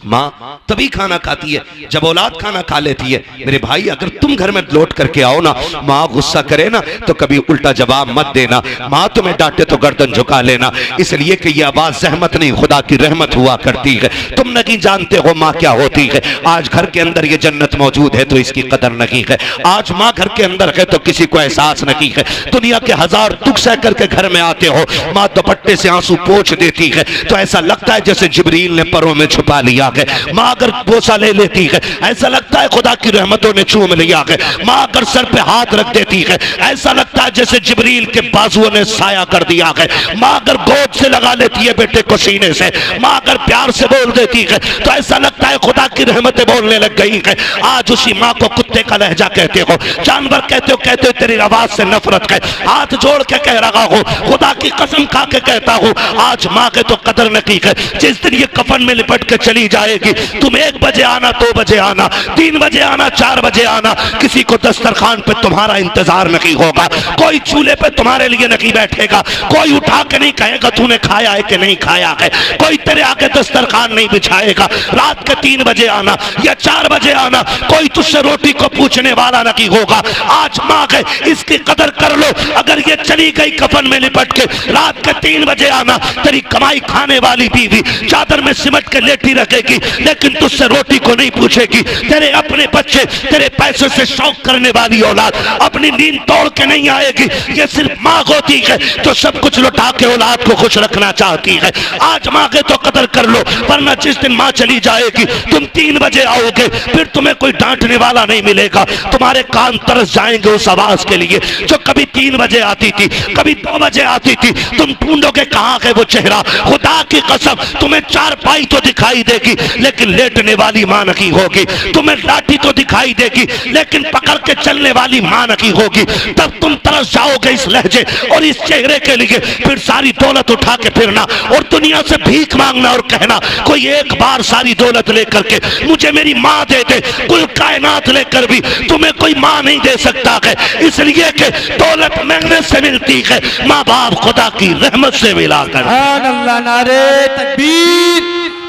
[SPEAKER 1] माँ तभी खाना खाती है जब औलाद खाना खा लेती है। मेरे भाई अगर तुम घर में लौट करके आओ ना, माँ गुस्सा करे ना तो कभी उल्टा जवाब मत देना, माँ तुम्हें डांटे तो गर्दन झुका लेना, इसलिए कि ये आवाज जहमत नहीं खुदा की रहमत हुआ करती है। तुम नहीं जानते हो माँ क्या होती है। आज घर के अंदर ये जन्नत मौजूद है तो इसकी कदर नहीं है, आज माँ घर के अंदर है तो किसी को एहसास नहीं है। दुनिया के 1000 दुख सह करके घर में आते हो, माँ दुपट्टे से आंसू पोंछ देती है तो ऐसा लगता है जैसे जिब्रील ने परों में छुपा लिया है। माँ अगर बोसा ले लेती है ऐसा लगता है खुदा की रहमतों ने चूम लिया है। माँ अगर सर पे हाथ रख देती है ऐसा लगता है जैसे जिब्रील के बाजुओं ने साया कर दिया है। माँ अगर गोद से लगा लेती है बेटे को सीने से, माँ अगर प्यार से बोल देती है तो ऐसा लगता है खुदा की रहमतें बोलने लग गई है। आज उसी माँ को कुत्ते का लहजा कहते हो, जानवर कहते हो तेरी आवाज से नफरत है। हाथ जोड़ के कह रहा हूँ, खुदा की कसम खा के कहता हूँ, आज माँ के तो कदर न की है। जिस दिन ये कफन में लिपट के चली जाएगी, तुम 1 बजे आना, 2 बजे आना, 3 बजे आना, 4 बजे आना, किसी को दस्तरखान पे तुम्हारा इंतजार नहीं होगा, कोई चूल्हे पे तुम्हारे लिए नहीं बैठेगा, कोई उठा के नहीं कहेगा तूने खाया है कि नहीं खाया है, कोई तेरे आगे दस्तरखान नहीं बिछाएगा। रात के 3 बजे आना या 4 बजे आना, कोई तुझसे रोटी को पूछने वाला नहीं होगा। आज माँ गए, इसकी कदर कर लो। अगर ये चली गई कफन में लिपट के, रात के 3 बजे आना, तेरी कमाई खाने वाली बीवी चादर में सिमट के लेटी रखेगी, लेकिन तुझसे रोटी को नहीं पूछेगी। तेरे अपने बच्चे, तेरे पैसे से शौक करने वाली औलाद अपनी नींद तोड़ के नहीं आएगी। ये सिर्फ माँ होती है जो सब कुछ लुटा के औलाद को खुश रखना चाहती है। आज माँ के तो कदर कर लो, वरना जिस दिन माँ चली जाएगी, तुम 3 बजे आओगे, फिर तुम्हें कोई डांटने वाला नहीं मिलेगा। तुम्हारे कान तरस जाएंगे उस आवाज के लिए जो कभी 3 बजे आती थी, कभी 2 बजे आती थी। तुम ढूंढोगे कहाँ है वो चेहरा। खुदा की कसम, तुम्हें चारपाई तो दिखाई देगी, लेकिन लेटने वाली माँ नहीं होगी। तुम्हें लाठी तो दिखाई देगी, लेकिन पकड़ के चलने वाली माँ नहीं होगी। तब तुम तरस जाओगे इस लहजे और इस चेहरे के लिए। फिर सारी दौलत उठा के फिरना और दुनिया से भीख मांगना और कहना कोई एक बार सारी दौलत लेकर के मुझे मेरी माँ दे दे। कुल कायनात लेकर भी तुम्हें कोई माँ नहीं दे सकता है, इसलिए कि दौलत मेहनत से मिलती है, माँ बाप खुदा की रहमत से मिलाकर।
[SPEAKER 2] अल्लाह, नारे तकबीर,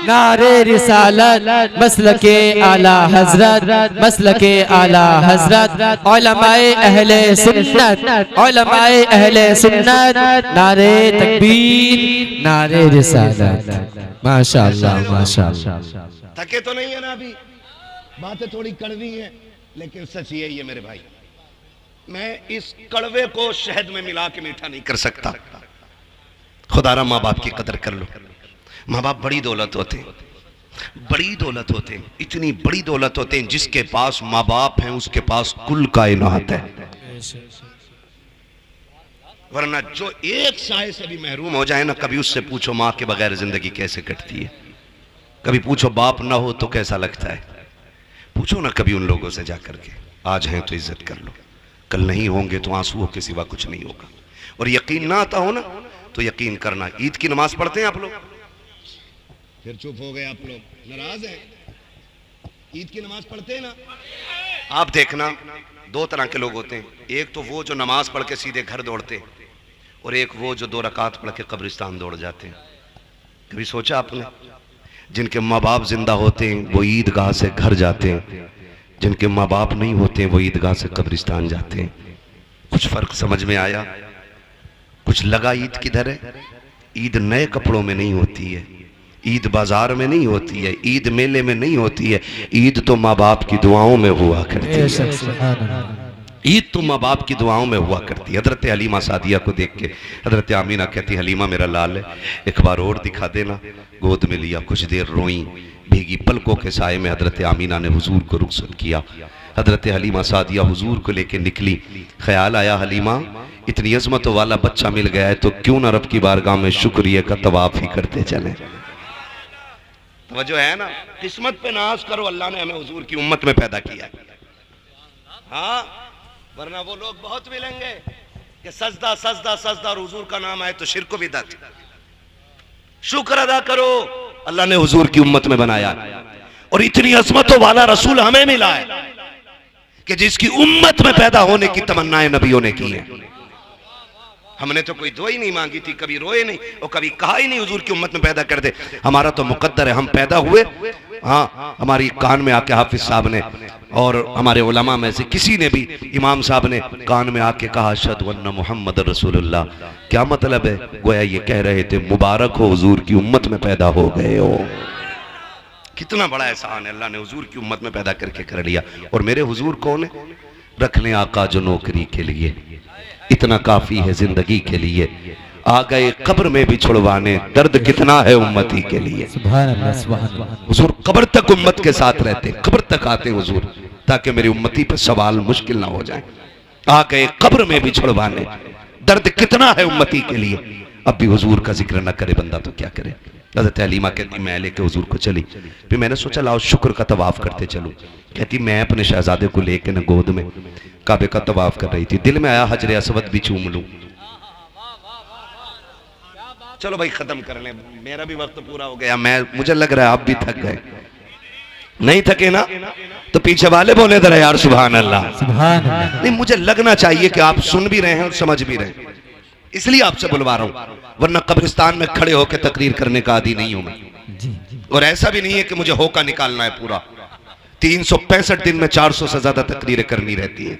[SPEAKER 2] नारे रिसालत, मसलके आला हजरत, मसलके आला हजरत, उलमाए अहले सुन्नत, उलमाए अहले सुन्नत, नारे तकबीर, नारे रिसालत। माशाअल्लाह, माशाअल्लाह।
[SPEAKER 1] थके तो नहीं है ना अभी? बातें थोड़ी कड़वी हैं, लेकिन सच यही है मेरे भाई, मैं इस कड़वे को शहद में मिला के मीठा नहीं कर सकता। खुदारा माँ बाप की कदर कर लो। माँ बाप बड़ी दौलत होते हैं, बड़ी दौलत होते हैं, इतनी बड़ी दौलत होते हैं, जिसके पास माँ बाप हैं उसके पास कुल कायनात है। वरना जो एक साए से भी महरूम हो जाए ना, कभी उससे पूछो माँ के बगैर जिंदगी कैसे कटती है, कभी पूछो बाप ना हो तो कैसा लगता है, पूछो ना कभी उन लोगों से जाकर के। आज हैं तो इज्जत कर लो, कल नहीं होंगे तो आंसुओं के सिवा कुछ नहीं होगा। और यकीन ना आता हो ना तो यकीन करना, ईद की नमाज पढ़ते हैं आप लोग? फिर चुप हो गए आप लोग, नाराज हैं? ईद की नमाज पढ़ते हैं ना? आप देखना, 2 तरह के लोग होते हैं। एक तो वो जो नमाज पढ़ के सीधे घर दौड़ते हैं, और एक वो जो 2 रकात पढ़ के कब्रिस्तान दौड़ जाते हैं। कभी सोचा आपने? जिनके माँ बाप जिंदा होते हैं वो ईदगाह से घर जाते हैं, जिनके माँ बाप नहीं होते हैं वो ईदगाह से कब्रिस्तान जाते हैं। कुछ फर्क समझ में आया? कुछ लगा ईद किधर है? ईद नए कपड़ों में नहीं होती है, ईद बाजार में नहीं होती है, ईद मेले में नहीं होती है, ईद तो माँ बाप की दुआओं में हुआ करती है। ईद तो माँ बाप की दुआओं में हुआ करती है। हजरत हलीमा सादिया को देख के हजरत आमीना कहती, हलीमा मेरा लाल है, एक बार और दिखा देना। गोद में लिया, कुछ देर रोई, भीगी पलकों के साए में हजरत आमीना ने हुजूर को रुखसत किया। हजरत हलीमा सादिया हुजूर को लेके निकली। ख्याल आया, हलीमा इतनी अजमत वाला बच्चा मिल गया है तो क्यों ना रब की बारगाह में शुक्रिया का तवाफ ही करते चले। जो है ना, किस्मत पे नाज करो, अल्लाह ने हमें हुजूर की उम्मत में पैदा किया। हाँ, वरना वो लोग बहुत मिलेंगे कि सजदा सजदा सजदा और हुजूर का नाम आए तो शिर्क व बिदअत। शुक्र अदा करो, अल्लाह ने हुजूर की उम्मत में बनाया, और इतनी अजमतों वाला रसूल हमें मिला है कि जिसकी उम्मत में पैदा होने की तमन्नाएं नबियों ने की हैं। हमने तो कोई दुआ ही नहीं मांगी थी, कभी रोए नहीं और कभी कहा ही नहीं हुजूर की उम्मत में पैदा कर दे। हमारा तो मुकद्दर है, हम पैदा हुए। हाँ, हमारी कान में आके हाफिज साहब ने और हमारे उलमा में से किसी ने भी, इमाम साहब ने कान में आके कहा अशहदु अन्ना मुहम्मद रसूलुल्लाह। क्या मतलब है? गोया ये कह रहे थे मुबारक हो हुजूर की उम्मत में पैदा हो गए हो। कितना बड़ा एहसान है, अल्लाह ने हुजूर की उम्मत में पैदा करके कर लिया। और मेरे हुजूर कौन है? रख लें आका जो नौकरी के लिए, इतना काफी है जिंदगी के लिए। आ गए कब्र में भी छुड़वाने, दर्द कितना है उम्मती के लिए।
[SPEAKER 2] सुभान अल्लाह, सुभान अल्लाह।
[SPEAKER 1] हुजूर कब्र तक उम्मत के साथ रहते, कब्र तक आते हुजूर, ताकि मेरी उम्मती पर सवाल मुश्किल ना हो जाए। आ गए कब्र में भी छुड़वाने, दर्द कितना है उम्मती के लिए। अब भी हुजूर का जिक्र न करे बंदा तो क्या करे। हज़रत हलीमा कहती मैं लेके हुजूर को चली, फिर मैंने सोचा लाओ शुक्र का तवाफ करते चलो। कहती मैं अपने शहजादे को लेके न गोद में काबे का तवाफ कर रही थी, दिल में आया हजर असवद भी चूम लूं। चलो भाई खत्म कर लें, मेरा भी वक्त पूरा हो गया, मुझे लग रहा है आप भी थक गए। नहीं थके ना तो पीछे वाले बोले जरा यार सुभान अल्लाह।
[SPEAKER 2] सुभान अल्लाह।
[SPEAKER 1] नहीं, मुझे लगना चाहिए कि आप सुन भी रहे हैं और समझ भी रहे हैं, इसलिए आपसे बुलवा रहा हूं, वरना कब्रिस्तान में खड़े होकर तकरीर करने का आदी नहीं हूं मैं। और ऐसा भी नहीं है कि मुझे होका निकालना है पूरा, 365 दिन में 400 से ज्यादा तकरीरें करनी रहती है,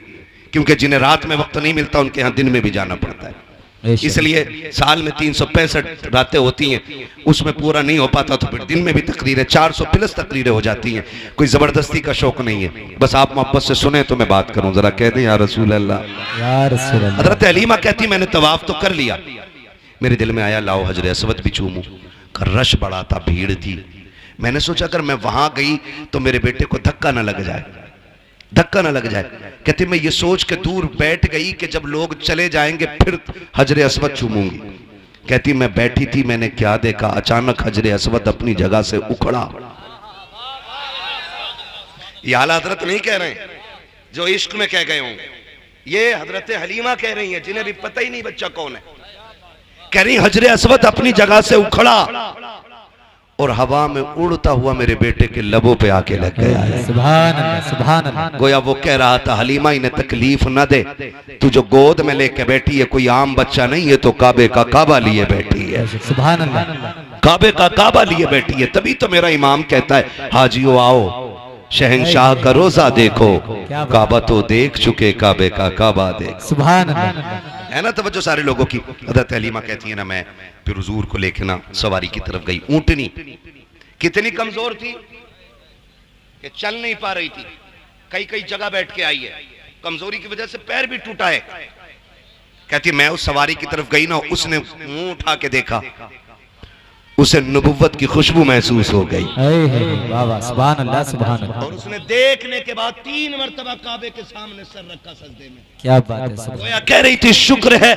[SPEAKER 1] क्योंकि जिन्हें रात में वक्त नहीं मिलता उनके यहाँ दिन में भी जाना पड़ता है। इसलिए साल में 365 रातें होती हैं, उसमें पूरा नहीं हो पाता तो फिर दिन में भी तकरीरें 400 प्लस तकरीरें हो जाती हैं। कोई जबरदस्ती का शौक नहीं है, बस आप मोहब्बत से सुने तो मैं बात करूं, जरा कह दें या रसूल अल्लाह
[SPEAKER 2] या रसूल अल्लाह।
[SPEAKER 1] हजरत हलीमा कहती मैंने तवाफ तो कर लिया, मेरे दिल में आया लाओ हजर असवद भी चूमूं, रश बड़ा था, भीड़ थी। मैंने सोचा अगर मैं वहां गई तो मेरे बेटे को धक्का ना लग जाए, धक्का ना लग जाए। कहती मैं ये सोच के दूर बैठ गई कि जब लोग चले जाएंगे फिर हजर असवद चूमूंगी। कहती मैं बैठी थी, मैंने क्या देखा, अचानक हजर असवद अपनी जगह से उखड़ा। ये आला हजरत नहीं कह रहे हैं जो इश्क में कह गए होंगे, ये हजरत हलीमा कह रही हैं जिन्हें भी पता ही नहीं बच्चा कौन है। कह रही हजर असवद अपनी जगह से उखड़ा और हवा में उड़ता हुआ मेरे बेटे के लबों पे आके लग गया है।
[SPEAKER 2] सुभान अल्लाह, सुभान अल्लाह।
[SPEAKER 1] गोया वो कह रहा था हलीमा इन्हें तकलीफ न दे, तू जो गोद में लेके बैठी है कोई आम बच्चा नहीं है, तो काबे का काबा लिए बैठी है।
[SPEAKER 2] सुभान अल्लाह।
[SPEAKER 1] काबे का काबा लिए बैठी है, तभी तो मेरा इमाम कहता है हाजियो आओ शहंशाह का रोजा देखो, काबा तो देख चुके काबे का काबा देख।
[SPEAKER 2] सुभान अल्लाह।
[SPEAKER 1] है ना तवज्जो सारे लोगों की। हज़रत हलीमा कहती है ना मैं फिर हुजूर को लेके ना सवारी की तरफ गई। ऊंटनी कितनी कमजोर थी कि चल नहीं पा रही थी, कई कई जगह बैठ के आई है, कमजोरी की वजह से पैर भी टूटा है। कहती मैं उस सवारी की तरफ गई ना, उसने मुंह उठा के देखा, उसे नबुव्वत की खुशबू महसूस हो गई।
[SPEAKER 2] सुभान अल्लाह, सुभान अल्लाह।
[SPEAKER 1] और उसने देखने के बाद 3 मरतबा काबे के सामने सर रखा सजदे में।
[SPEAKER 2] क्या बात है।
[SPEAKER 1] गोया कह रही थी शुक्र है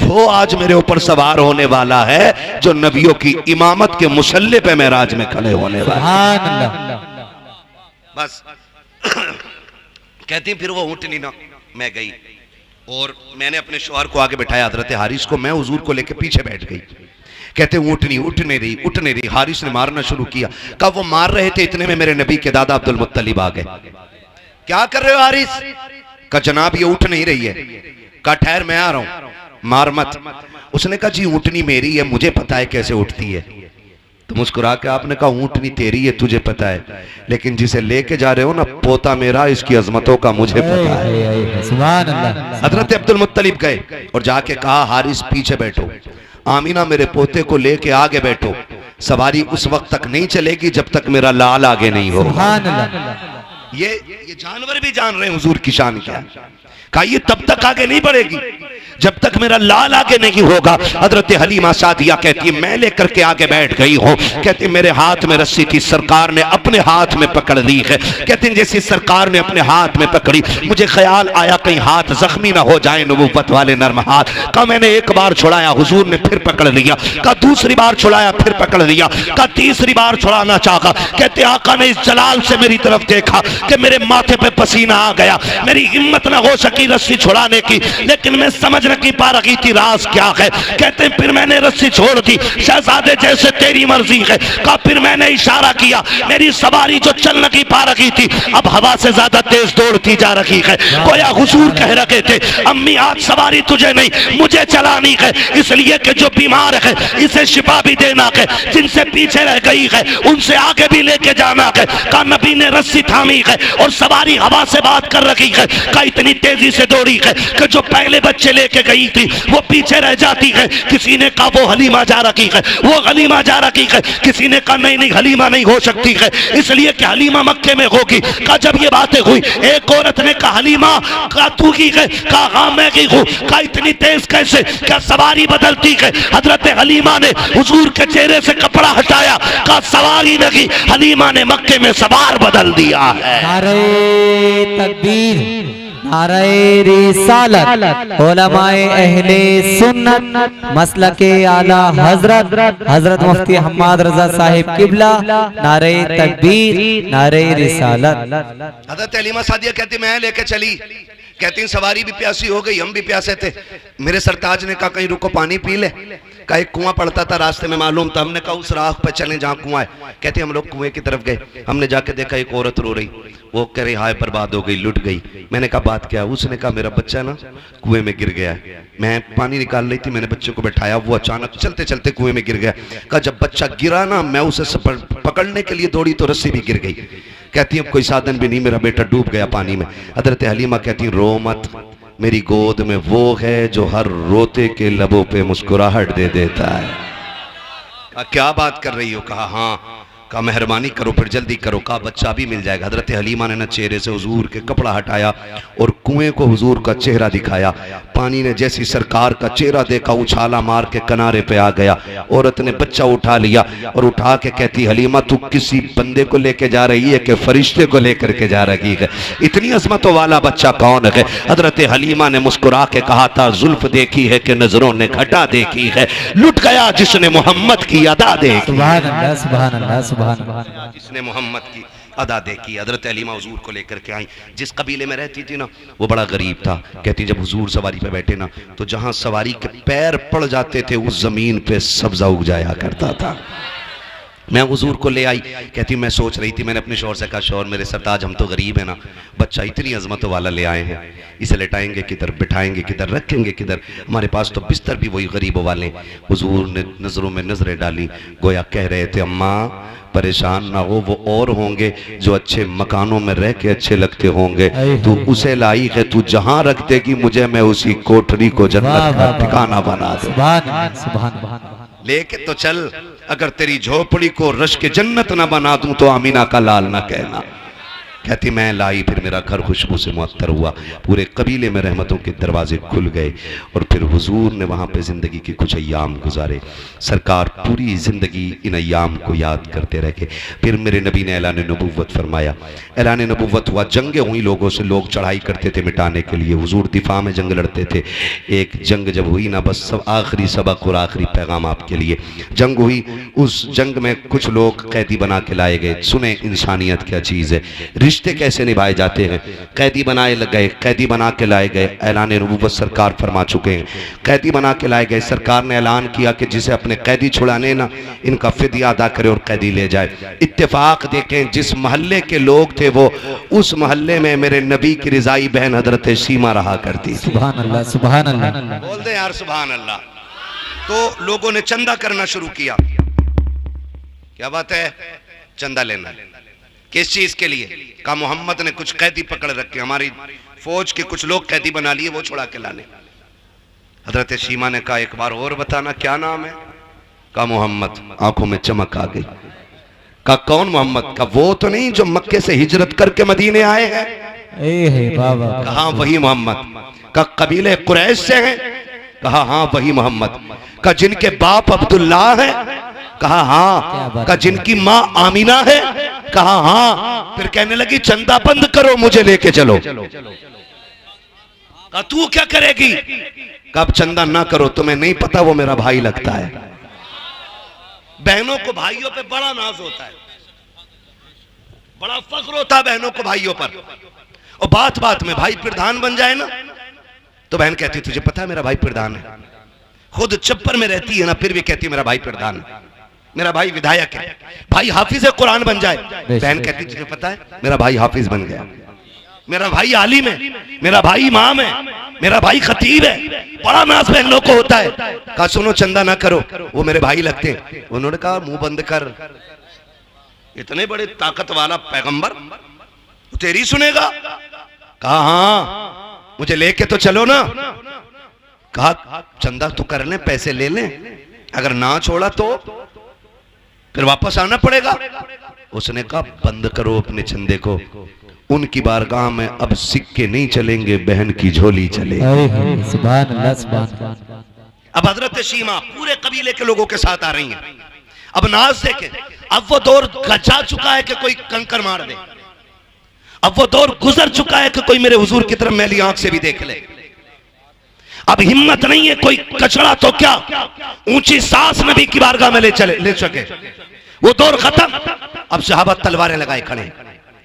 [SPEAKER 1] वो आज मेरे ऊपर सवार होने वाला है जो नबियों की इमामत के मुसल्ले पे मेराज में खड़े होने वाला है। बस कहती फिर वो ऊँटनी ना मैं गई और मैंने अपने शौहर को आगे बैठाया, हजरत हारिस को, मैं हुजूर को लेके पीछे बैठ गई। कहते ऊँटनी उठने रही। हारिस ने मारना शुरू किया। कब वो मार रहे थे इतने में मेरे नबी के दादा अब्दुल मुत्तलिब आ गए। क्या कर रहे हो हारिस? का जनाब ये उठ नहीं रही है। का ठहर मैं आ रहा हूं, मार मत। उसने कहा जी ऊँटनी मेरी है, मुझे पता है कैसे उठती है। तो मुस्कुरा के आपने कहा ऊँटनी तेरी है, तुझे पता है, लेकिन जिसे लेके जा रहे हो ना पोता मेरा, इसकी अजमतों का मुझे पता है।
[SPEAKER 2] सुभान अल्लाह।
[SPEAKER 1] हजरत अब्दुल मुत्तलिब गए और जाके कहा हारिस पीछे बैठो, आमीना मेरे पोते को लेके आगे बैठो, सवारी उस वक्त तक नहीं चलेगी जब तक मेरा लाल आगे नहीं हो। ये जानवर भी जान रहे हैं हुजूर की शान क्या। कहा ये तब तक आगे नहीं बढ़ेगी जब तक मेरा लाल आगे नहीं होगा। हजरत हलीमा सादिया कहती है मैं लेकर के आगे बैठ गई हूँ। कहती मेरे हाथ में रस्सी थी, सरकार ने अपने हाथ में पकड़ ली है। कहती जैसे सरकार ने अपने हाथ में पकड़ी, मुझे ख्याल आया कहीं हाथ जख्मी ना हो जाए, नबुव्वत वाले नर्म हाथ। कहा मैंने एक बार छुड़ाया, हुजूर ने फिर पकड़ लिया। कहा दूसरी बार छुड़ाया, फिर पकड़ लिया। कहा तीसरी बार छुड़ाना चाहा। कहते आका ने इस जलाल से मेरी तरफ देखा कि मेरे माथे पे पसीना आ गया, मेरी हिम्मत ना हो सकी रस्सी छुड़ाने की, लेकिन मैं समझ नहीं पा रही थी राज क्या है। कहते फिर मैंने रस्सी छोड़ दी, शहजादे जैसे तेरी मर्जी है। कहा फिर मैंने इशारा किया, मेरी सवारी जो चल नहीं पा रही थी अब हवा से ज्यादा तेज दौड़ती जा रही है। गोया हुजूर कह रहे थे अम्मी आज सवारी तुझे नहीं मुझे चलानी है, इसलिए कि जो बीमार है इसे शिफा भी देना है, जिनसे पीछे रह गई है उनसे आगे भी लेके जाना है। कहा नबी ने रस्सी थामी है और सवारी हवा से बात कर रही है। कहा इतनी तेजी से दौड़ी है कि जो पहले बच्चे लेके गई थी वो पीछे रह जाती है। किसी ने कहा वो हलीमा जा रही है, वो हलीमा जा रही है। किसी ने कहा नहीं नहीं हलीमा नहीं हो सकती है, इसलिए कि हलीमा मक्के में होगी। कहा जब ये बातें हुई एक औरत ने कहा हलीमा कहा तू की है? कहा हाँ मैं की हूँ। कहा इतनी तेज कैसे? क्या सवारी बदलती है? हजरत हलीमा ने हुजूर के चेहरे से कपड़ा हटाया। कहा सवारी नहीं, हलीमा ने मक्के में सवार बदल दिया है।
[SPEAKER 2] नारे तकबीर, नारे रिसालत, उलमाए अहले सुन्नत, मसलके आला हजरत मुफ्ती हम्माद रजा साहिब किबला, नारे तकबीर, नारे रिसालत।
[SPEAKER 1] हजरत हलीमा सादिया कहती मैं लेके चली, कहती सवारी भी प्यासी हो गई, हम भी प्यासे थे। मेरे सरताज ने कहा कहीं रुको पानी पी ले। कहा एक कुआं पड़ता था रास्ते में मालूम था। हमने कहा उस राह पे चलें जहाँ कुआं है। कहते हम लोग कुएं की तरफ गए। हमने जाके देखा एक औरत रो रही। वो कह रही हाय बर्बाद हो गई, लुट गई। मैंने कहा बात क्या? उसने कहा मेरा बच्चा ना कुएं में गिर गया है। मैं पानी निकाल रही थी, मैंने बच्चे को बैठाया, वो अचानक चलते चलते कुएं में गिर गया। कहा जब बच्चा गिरा ना मैं उसे पकड़ने के लिए दौड़ी तो रस्सी भी गिर गई। कहती अब कोई साधन भी नहीं, मेरा बेटा डूब गया पानी में। हजरत हलीमा कहती रो मत, मेरी गोद में वो है जो हर रोते के लबों पे मुस्कुराहट दे देता है। क्या बात कर रही हो? कहा हाँ। कहा मेहरबानी करो फिर जल्दी करो। कहा बच्चा भी मिल जाएगा। हजरत हलीमा ने ना चेहरे से हुजूर के कपड़ा हटाया और कुएं को हुजूर का चेहरा दिखाया। पानी ने जैसी सरकार का चेहरा देखा उछाला मार के किनारे पे आ गया। औरत ने बच्चा उठा लिया और उठा के कहती हलीमा तू किसी बंदे को लेके जा रही है कि फरिश्ते को लेकर के जा रही है? इतनी अजमतों वाला बच्चा कौन है? हजरत हलीमा ने मुस्कुरा के कहा था जुल्फ देखी है कि नजरों ने घटा देखी है, लुट गया जिसने मोहम्मद की अदा देखी।
[SPEAKER 2] सुभान अल्लाह, सुभान अल्लाह, सुभान अल्लाह।
[SPEAKER 1] जिसने मोहम्मद की अदा देखी। हजरत हलीमा हुजूर को लेकर के आई। जिस कबीले में रहती थी ना वो बड़ा गरीब था। कहती जब हुजूर सवारी पे बैठे ना तो जहां सवारी के पैर पड़ जाते थे उस जमीन पे सब्जा उग जाया करता था। मैं हुजूर को ले आई। कहती मैं सोच रही थी, मैंने अपने शौहर से कहा शौहर मेरे सरताज हम तो गरीब है ना, बच्चा इतनी अजमतों वाला ले आए हैं, इसे लेटाएंगे किधर, बिठाएंगे किधर, रखेंगे किधर? हमारे पास तो बिस्तर भी वही गरीबों वाले। हुजूर ने नजरों में नजरें डाली, गोया कह रहे थे अम्मा परेशान ना हो, वो और होंगे जो अच्छे मकानों में रह के अच्छे लगते होंगे, तू उसे लाई है, तू जहां रख देगी मुझे मैं उसी कोठरी को जन्नत का ठिकाना बना दूं। लेके तो चल, अगर तेरी झोपड़ी को रश के जन्नत ना बना दूं तो आमीना का लाल ना कहना। कहती मैं लाई, फिर मेरा घर खुशबू से मुअत्तर हुआ। पूरे कबीले में रहमतों के दरवाजे खुल गए और फिर हुजूर ने वहाँ पे ज़िंदगी के कुछ अय्याम गुजारे। सरकार पूरी ज़िंदगी इन अय्याम को याद करते रहे। फिर मेरे नबी ने ऐलान नबूवत फरमाया। ऐलान नबूवत हुआ, जंगें हुई लोगों से, लोग चढ़ाई करते थे मिटाने के लिए। हुजूर दिफा में जंग लड़ते थे। एक जंग जब हुई ना, बस सब आखिरी सबक और आखिरी पैगाम आपके लिए। जंग हुई, उस जंग में कुछ लोग कैदी बना के लाए गए। सुने इंसानियत क्या चीज़ है, रिश्ते कैसे निभाए जाते हैं। कैदी बनाए गए, कैदी बना के लाए गए। ऐलान नबूवत सरकार फरमा चुके हैं, कैदी बना के लाए गए। सरकार ने ऐलान किया कि जिसे अपने कैदी छुड़ाने ना इनका फिदिया अदा करे और कैदी ले जाए। इत्तेफाक देखें जिस मोहल्ले के लोग थे वो उस मोहल्ले में मेरे नबी की रिजाई बहन हजरत सीमा रहा करती।
[SPEAKER 2] सुभान अल्लाह, सुभान अल्लाह।
[SPEAKER 1] बोल दे यार सुभान अल्लाह। तो लोगों ने चंदा करना शुरू किया। क्या बात है? चंदा लेना। किस चीज के लिए? कहा मोहम्मद ने कुछ कैदी पकड़ रखे, हमारी फौज के कुछ लोग कैदी बना लिए, वो छुड़ा के लाने। हजरत सीमा ने कहा एक बार और बताना क्या नाम है? कहा मोहम्मद। आंखों में चमक आ गई। कहा कौन मोहम्मद? कहा वो तो नहीं जो मक्के से हिजरत करके मदीने आए हैं। कहा वही मोहम्मद। कहा कबीले कुरैश से हैं? कहा हाँ वही मोहम्मद। कहा जिनके बाप अब्दुल्ला है? कहा हाँ। कहा जिनकी माँ आमीना है? कहा हाँ। फिर कहने लगी चंदा बंद करो, मुझे लेके चलो। कहा तू क्या करेगी? कहा अब चंदा ना करो, तुम्हें नहीं पता वो मेरा भाई लगता है। बहनों को भाइयों पे बड़ा नाज होता है, बड़ा फख्र होता है बहनों को भाइयों पर। और बात बात में भाई प्रधान बन जाए ना तो बहन कहती तुझे पता है मेरा भाई प्रधान है। खुद चप्पर में रहती है ना फिर भी कहती मेरा भाई प्रधान है, मेरा भाई विधायक है। भाई हाफिज कुरान बन जाए, बहन कहती तुझे पता है मेरा भाई हाफिज बन गया, मेरा भाई आलिम है, मेरा भाई इमाम है, मेरा भाई खतीब है। बड़ा नाज बहन लोग को होता है। कहा सुनो चंदा ना करो, वो मेरे भाई लगते हैं। उन्होंने कहा मुंह बंद कर, इतने बड़े ताकत वाला पैगंबर तेरी सुनेगा? कहा हाँ मुझे लेके तो चलो ना। कहा चंदा तो कर ले, पैसे ले ले, अगर ना छोड़ा तो फिर वापस आना पड़ेगा। उसने कहा बंद करो अपने चंदे को, उनकी बारगाह में अब सिक्के नहीं चलेंगे, बहन की झोली चले।
[SPEAKER 2] सुभान अल्लाह, सुभान अल्लाह।
[SPEAKER 1] अब हजरत सीमा पूरे कबीले के लोगों के साथ आ रही हैं। अब नाज देखे, अब वो दौर जा चुका है कि कोई कंकर मार दे, अब वो दौर गुजर चुका है कि कोई मेरे हुजूर की तरफ मैली आंख से भी देख ले। अब हिम्मत नहीं है कोई कचड़ा तो क्या ऊंची सांस नबी की बारगाह में ले सके। वो दौर खत्म। अब सहाबा तलवारें लगाए खड़े,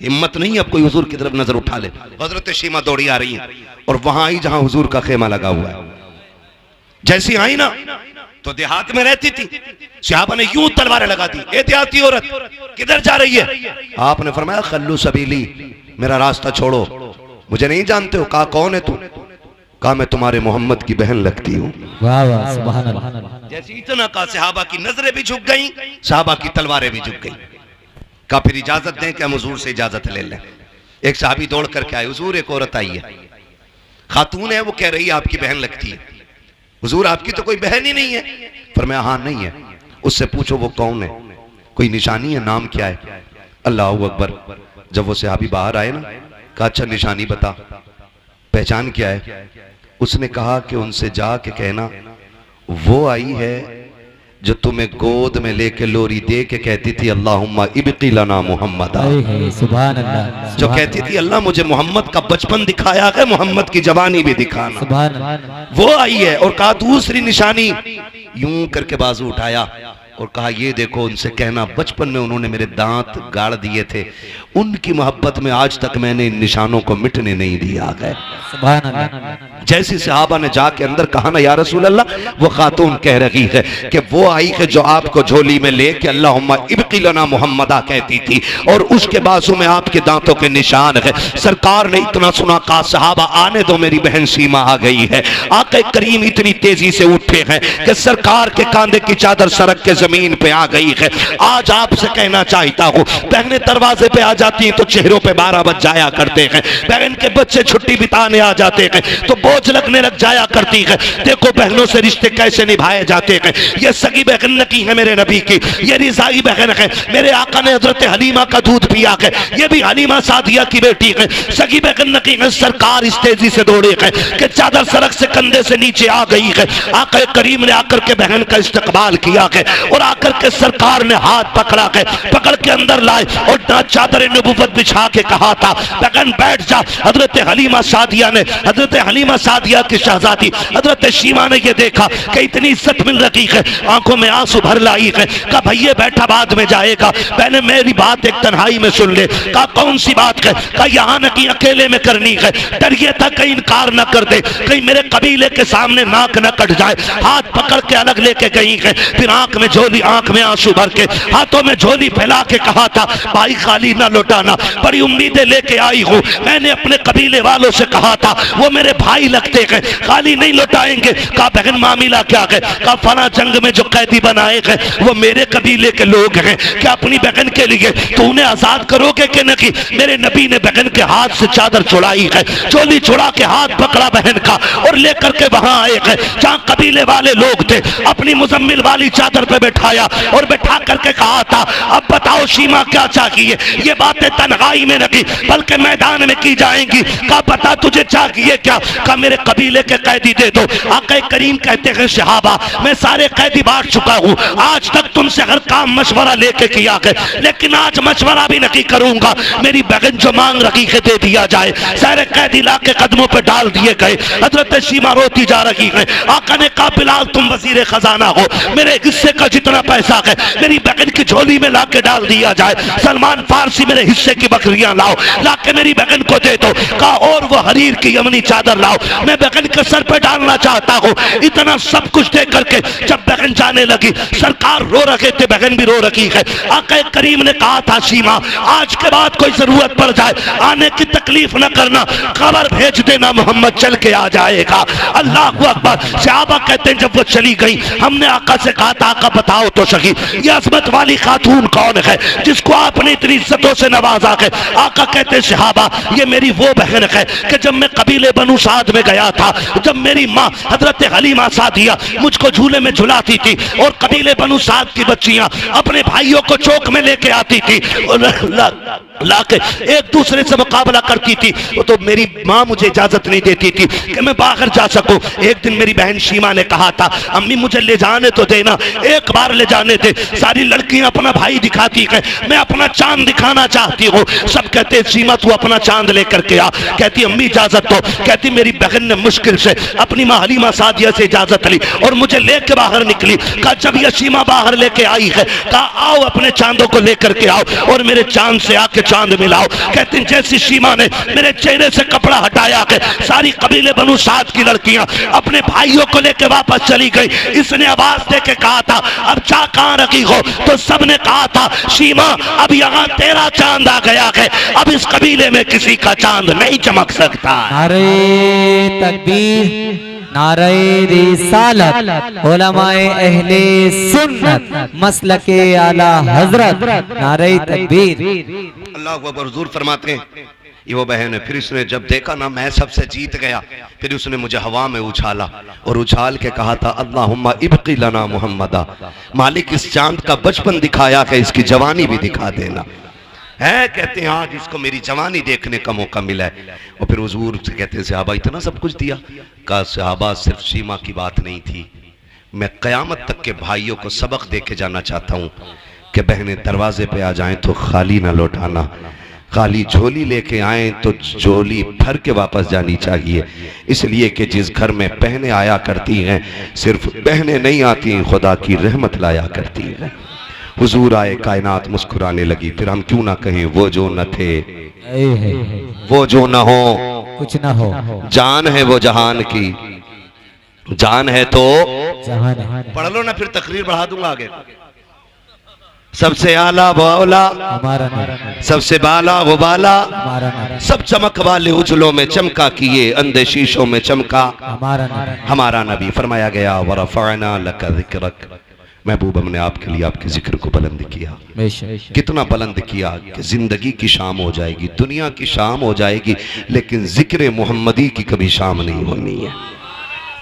[SPEAKER 1] हिम्मत नहीं अब कोई हुजूर की तरफ नजर उठा ले। हजरत शीमा दौड़ी आ रही है और वहां आई जहां हुजूर का खेमा लगा हुआ है। जैसी आई ना तो देहात में रहती थी, सहाबा ने यूं तलवारें लगा दी, ए देहाती औरत किधर जा रही है? आपने फरमाया खल्लू सबीली, मेरा रास्ता छोड़ो, मुझे नहीं जानते हो। कहा कौन है तू? कहा मैं तुम्हारे मोहम्मद की बहन लगती हूँ।
[SPEAKER 2] वाह वाह सुभान अल्लाह।
[SPEAKER 1] जैसे इतना कहा सहाबा की नजरें भी झुक गई, सहाबा की तलवारें भी झुक गई। कहा फिर इजाजत दें कि हम हुजूर से इजाजत ले लें। एक साहबी दौड़ करके आए, हुजूर एक औरत आई है, खातून है, वो कह रही है आपकी बहन लगती है। हुजूर आपकी तो कोई बहन ही नहीं है। फरमाया हाँ नहीं है। उससे पूछो वो कौन है, कोई निशानी है, नाम क्या है? अल्लाह अकबर। जब वो सहाबी बाहर आए ना, कहा अच्छा निशानी बता, पहचान क्या है? उसने कहा कि उनसे जाके कहना वो आई है जो तुम्हें गोद में लेके लोरी दे के कहती थी अल्लाहुम्मा इब्की लना मोहम्मद,
[SPEAKER 2] सुभान अल्लाह।
[SPEAKER 1] जो कहती थी अल्लाह मुझे मोहम्मद का बचपन दिखाया है, मोहम्मद की जवानी भी दिखाना।
[SPEAKER 2] सुभान अल्लाह।
[SPEAKER 1] वो आई है। और कहा दूसरी निशानी, यूं करके बाजू उठाया और कहा ये देखो, उनसे कहना बचपन में उन्होंने मेरे दांत गाड़ दिए थे, उनकी मोहब्बत में आज तक मैंने इन निशानों को मिटने नहीं दिया है।
[SPEAKER 2] सुभान अल्लाह।
[SPEAKER 1] जैसी सहाबा ने जाके अंदर कहा ना या रसूल अल्लाह, वो खातून कह रही है कि वो आई है जो आपको झोली में लेके अल्लाहुम्मा इब्की लना मोहम्मदा कहती थी और उसके बाजू में आपके दांतों के निशान है। सरकार ने इतना सुना, कहा सहाबा आने दो, मेरी बहन सीमा आ गई है। आका करीम इतनी तेजी से उठे हैं कि सरकार के कांधे की चादर सरक के जमीन पे आ गई है। आज आपसे कहना चाहता हूँ, बहनें दरवाजे पे आ जाती हैं तो चेहरों पे 12 बज जाया करते हैं, बहन के बच्चे छुट्टी बिताने आ जाते हैं तो बोझ लगने लग जाया करती है। देखो बहनों से रिश्ते कैसे निभाए जाते हैं। ये सगी बहन नकी है मेरे नबी की, ये रिजाई बहन है, मेरे आका ने हजरत हलीमा का दूध पिया है, ये भी हलीमा सादिया की बेटी है, सगी बहन नकी है। सरकार इस तेजी से दौड़े है कि चादर सरक से कंधे से नीचे आ गई है। आका करीम ने आकर के बहन का इस्तकबाल किया है और आकर के सरकार ने हाथ पकड़ा है, पकड़ के अंदर लाए और चादर नबूवत बिछा के कहा था बहन बैठ जा। हजरत हलीमा सादिया ने, हजरत हलीमा सादिया की शहजादी हजरत शीमा ने ये देखा कि इतनी इज्जत मिल रही है, आंखों में आंसू भर लाई है। कहा भैया बैठा बाद में जाएगा, पहले मेरी बात एक तन्हाई में सुन ले। कहा कौन सी बात है? कहा यहाँ न की अकेले में करनी है। डर ये था कहीं इनकार न कर दे, कहीं मेरे कबीले के सामने नाक न कट जाए। हाथ पकड़ के अलग लेके गई है, फिर आंख में झोली, आंख में आंसू भर के, हाथों में झोली फैला के कहा था भाई खाली ना लौटाना, बड़ी उम्मीदें लेके आई हूँ। मैंने अपने कबीले वालों से कहा था वो मेरे भाई लगते हैं, खाली नहीं लौटाएंगे। कहा बहन मामला क्या है? कहा फला जंग में जो कैदी बनाए गए वो मेरे कबीले के लोग हैं, क्या अपनी बहन के लिए तो उन्हें आजाद करोगे कि नहीं? मेरे नबी ने बहन के हाथ से चादर छुड़ाई है, चोली छुड़ा के हाथ पकड़ा बहन का और लेकर के वहां आए हैं जहां कबीले वाले लोग थे। अपनी मुजम्मिल वाली चादर पे बैठाया और बैठा करके कहा था अब बताओ शीमा क्या चाहिए? ये बातें तन्हाई में नहीं बल्कि मैदान में की जाएंगी। कहा पता तुझे चाहिए क्या? कहा मेरे कबीले के कैदी दे दो। आका करीम कहते हैं सहाबा मैं सारे कैदी बांट चुका हूँ, आज तक तुमसे हर काम मशवरा लेके किया है, लेकिन आज मशवरा भी नहीं करूंगा। मेरी बहन जो मांग रही है दे दिया जाए। सारे कैदी ला के कदमों पे डाल दिए गए। हजरत शीमा रोती जा रही है। आका ने कहा बिलाल तुम वजीर खजाना हो, मेरे हिस्से का जितना पैसा है मेरी बहन की झोली में ला के डाल दिया जाए। सलमान फारसी मेरे हिस्से की बकरियां लाओ, ला के मेरी बहन को दे दो। कहा और वो हरीर की यमनी चादर लाओ, मैं बहन के सर पे डालना चाहता हूँ। इतना सब कुछ दे करके जब बहन जाने लगी, सरकार रो रहे थे, बहन भी रो रही है। आका करीम ने कहा था सीमा आज के बाद कोई जरूरत पड़ जाए आने की तकलीफ न करना, खबर भेज देना मोहम्मद चल के आ जाएगा। अल्लाह अकबर। सहाबा कहते हैं जब वो चली गई हमने आका से कहा था आका बताओ तो सही ये अजमत वाली खातून कौन है जिसको आपने इतनी इज्जतों से नवाजा है? आका कहते हैं सहाबा ये मेरी वो बहन है कि जब मैं कबीले बनु साद में गया था, जब मेरी माँ हजरत हलीमा सादिया मुझको झूले में झुलाती थी और कबीले बनु साद की बच्चियां अपने भाइयों को चौक में लेके आती थी और लाके एक दूसरे से मुकाबला करती थी, तो मेरी माँ मुझे इजाजत नहीं देती थी कि मैं बाहर जा सकूं। एक दिन मेरी बहन शीमा ने कहा था अम्मी मुझे ले जाने तो देना, एक बार ले जाने दे। सारी लड़कियां अपना भाई दिखाती है, मैं अपना चांद दिखाना चाहती हूँ। सब कहते शीमा तू अपना चांद लेकर के आ। कहती अम्मी इजाजत दो। कहती मेरी बहन ने मुश्किल से अपनी माँ हलीमा सादिया से इजाजत ली और मुझे लेके बाहर निकली। कहा जब यह शीमा बाहर लेके आई है कहा आओ अपने चांदों को लेकर के आओ और मेरे चांद से आके चांद मिलाओ। कहते हैं जैसी सीमा ने मेरे चेहरे से कपड़ा हटाया कि सारी कबीले बनु साद की लड़कियां अपने भाइयों को लेकर वापस चली गई। इसने आवाज दे के कहा था अब चा कहां रखी हो, तो सबने कहा था सीमा अब यहाँ तेरा चांद आ गया है, अब इस कबीले में किसी का चांद नहीं चमक सकता।
[SPEAKER 2] नारे तकबीर, नारे रिसालत, उलमाए अहले सुन्नत, मसलके आला हजरत, नारे तकबीर।
[SPEAKER 1] अल्लाह अकबर। हुजूर फरमाते हैं ये वो बहन है। फिर उसने जब देखा ना मैं सबसे जीत गया, फिर उसने मुझे हवा में उछाला और उछाल के कहा था अल्लाहुम्मा इब्की लना मुहम्मदा, मालिक इस चांद का बचपन दिखाया है, इसकी जवानी भी दिखा देना है। कहते हैं आज इसको मेरी जवानी देखने का मौका मिला है। और फिर हुजूर से कहते हैं सहाबा इतना सब कुछ दिया। कहा सहाबा सिर्फ सीमा की बात नहीं थी, मैं कयामत तक के भाइयों को सबक दे के जाना चाहता हूँ कि बहनें दरवाजे पे आ जाएं तो खाली ना लौटाना, खाली झोली लेके आए तो झोली भर के वापस जानी चाहिए। इसलिए कि जिस घर में बहनें आया करती हैं सिर्फ बहनें नहीं आती, खुदा की रहमत लाया करती हैं। हुजूर आए, कायनात मुस्कुराने लगी। फिर हम क्यों ना कहें वो जो न थे, वो जो न हो,
[SPEAKER 2] कुछ ना हो,
[SPEAKER 1] जान है वो जहान की, जान है तो
[SPEAKER 2] जहान।
[SPEAKER 1] पढ़ लो ना, फिर तकरीर बढ़ा दूंगा आगे। सबसे आला वो औला,
[SPEAKER 2] हमारा नबी,
[SPEAKER 1] सबसे बाला वो बाला,
[SPEAKER 2] हमारा नबी,
[SPEAKER 1] सब चमक वाले उजलों में चमका किए, अंधे शीशों में चमका
[SPEAKER 2] हमारा नबी।
[SPEAKER 1] हमारा नबी। फरमाया गया वरफ़अना लका ज़िक्रक, महबूब हमने आपके लिए आपके जिक्र को बुलंद किया।
[SPEAKER 2] बेशक
[SPEAKER 1] कितना बुलंद किया कि जिंदगी की शाम हो जाएगी, दुनिया की शाम हो जाएगी, लेकिन जिक्र मोहम्मदी की कभी शाम नहीं होनी है,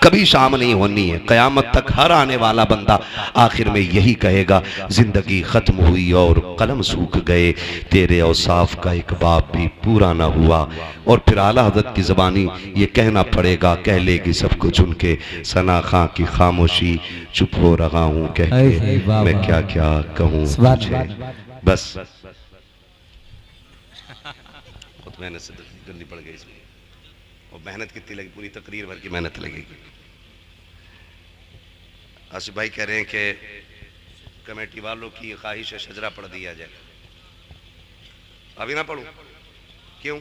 [SPEAKER 1] कभी शाम नहीं होनी है। क़यामत तक हर आने वाला बंदा आखिर में यही कहेगा जिंदगी खत्म हुई और कलम सूख गए, तेरे औसाफ का एक बाब भी पूरा ना हुआ। और फिर आला हज़रत की ज़बानी ये कहना पड़ेगा, कह लेगी सब कुछ उनके, सना खां की खामोशी, चुप हो रहा हूँ कह के मैं क्या क्या कहूँ तुझे। बस बहुत मेहनत से करनी पड़ गई इसमें, और मेहनत कितनी लगी, पूरी तकरीर भर की मेहनत लगेगी। आसिफ भाई कह रहे हैं कि कमेटी वालों की ख्वाहिश है शजरा पढ़ दिया जाए। अभी ना पढ़ूं? क्यों?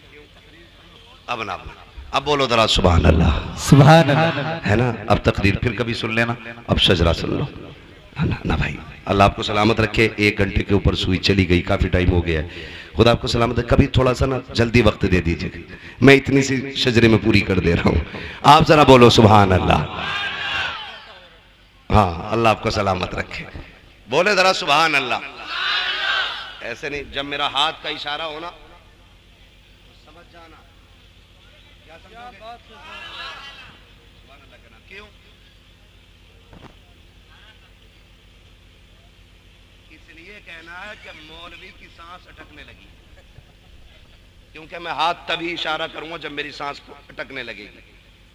[SPEAKER 1] अब ना, अब बोलो जरा सुभान अल्लाह,
[SPEAKER 2] सुभान अल्लाह,
[SPEAKER 1] है ना। अब तकरीर फिर कभी सुन लेना, अब शजरा सुन लो, है ना। ना भाई, अल्लाह आपको सलामत रखे। 1 घंटे के ऊपर सुई चली गई, काफी टाइम हो गया है। खुदा आपको सलामत रखे। कभी थोड़ा सा ना जल्दी वक्त दे दीजिए, मैं इतनी सी शजरे में पूरी कर दे रहा हूँ। आप जरा बोलो सुभान अल्लाह। हाँ, अल्लाह आपको सलामत रखे। बोले जरा सुभान अल्लाह। ऐसे नहीं, जब मेरा हाथ का इशारा होना समझ जाना, क्या समझोगे? सुभान अल्लाह कहना। क्यों? इसलिए कहना है कि मौलवी की सांस अटकने लगी, क्योंकि मैं हाथ तभी इशारा करूंगा जब मेरी सांस अटकने लगेगी,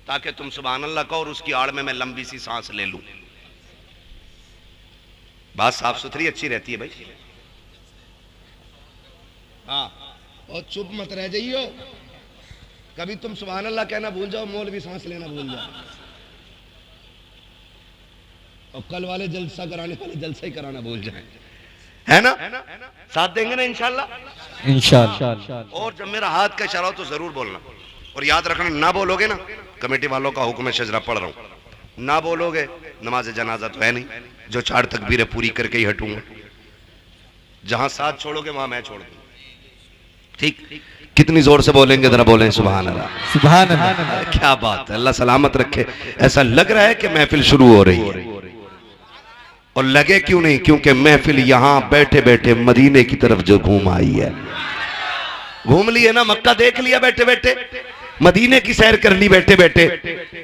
[SPEAKER 1] ताकि तुम सुभान अल्लाह कहो और उसकी आड़ में मैं लंबी सी सांस ले लूं। बात साफ सुथरी अच्छी रहती है भाई। हाँ, और चुप मत रह जाइयो, कभी तुम सुभान अल्लाह कहना भूल जाओ, मौलवी सांस लेना भूल जाओ, और कल वाले जलसा कराने वाले जलसा ही कराना भूल जाए, है ना। साथ देंगे ना इंशाल्लाह,
[SPEAKER 2] इंशाअल्लाह।
[SPEAKER 1] और जब मेरा हाथ का इशारा हो तो जरूर बोलना, और याद रखना ना बोलोगे ना, कमेटी वालों का हुक्म है शजरा पढ़ रहा हूं, ना बोलोगे नमाज जनाजा तो है नहीं, जो 4 तकबीरें पूरी करके ही हटूंगा। जहां साथ छोड़ोगे वहां मैं छोड़ दूंगा, ठीक? कितनी जोर से बोलेंगे जरा बोलें सुभान अल्लाह,
[SPEAKER 2] सुभान अल्लाह।
[SPEAKER 1] क्या बात है, अल्लाह सलामत रखे। ऐसा लग रहा है कि महफिल शुरू हो रही है, और लगे क्यों नहीं, क्योंकि महफिल यहां बैठे बैठे मदीने की तरफ जो घूम आई है। घूम लिए ना, मक्का देख लिया बैठे बैठे, मदीने की सैर कर ली बैठे बैठे,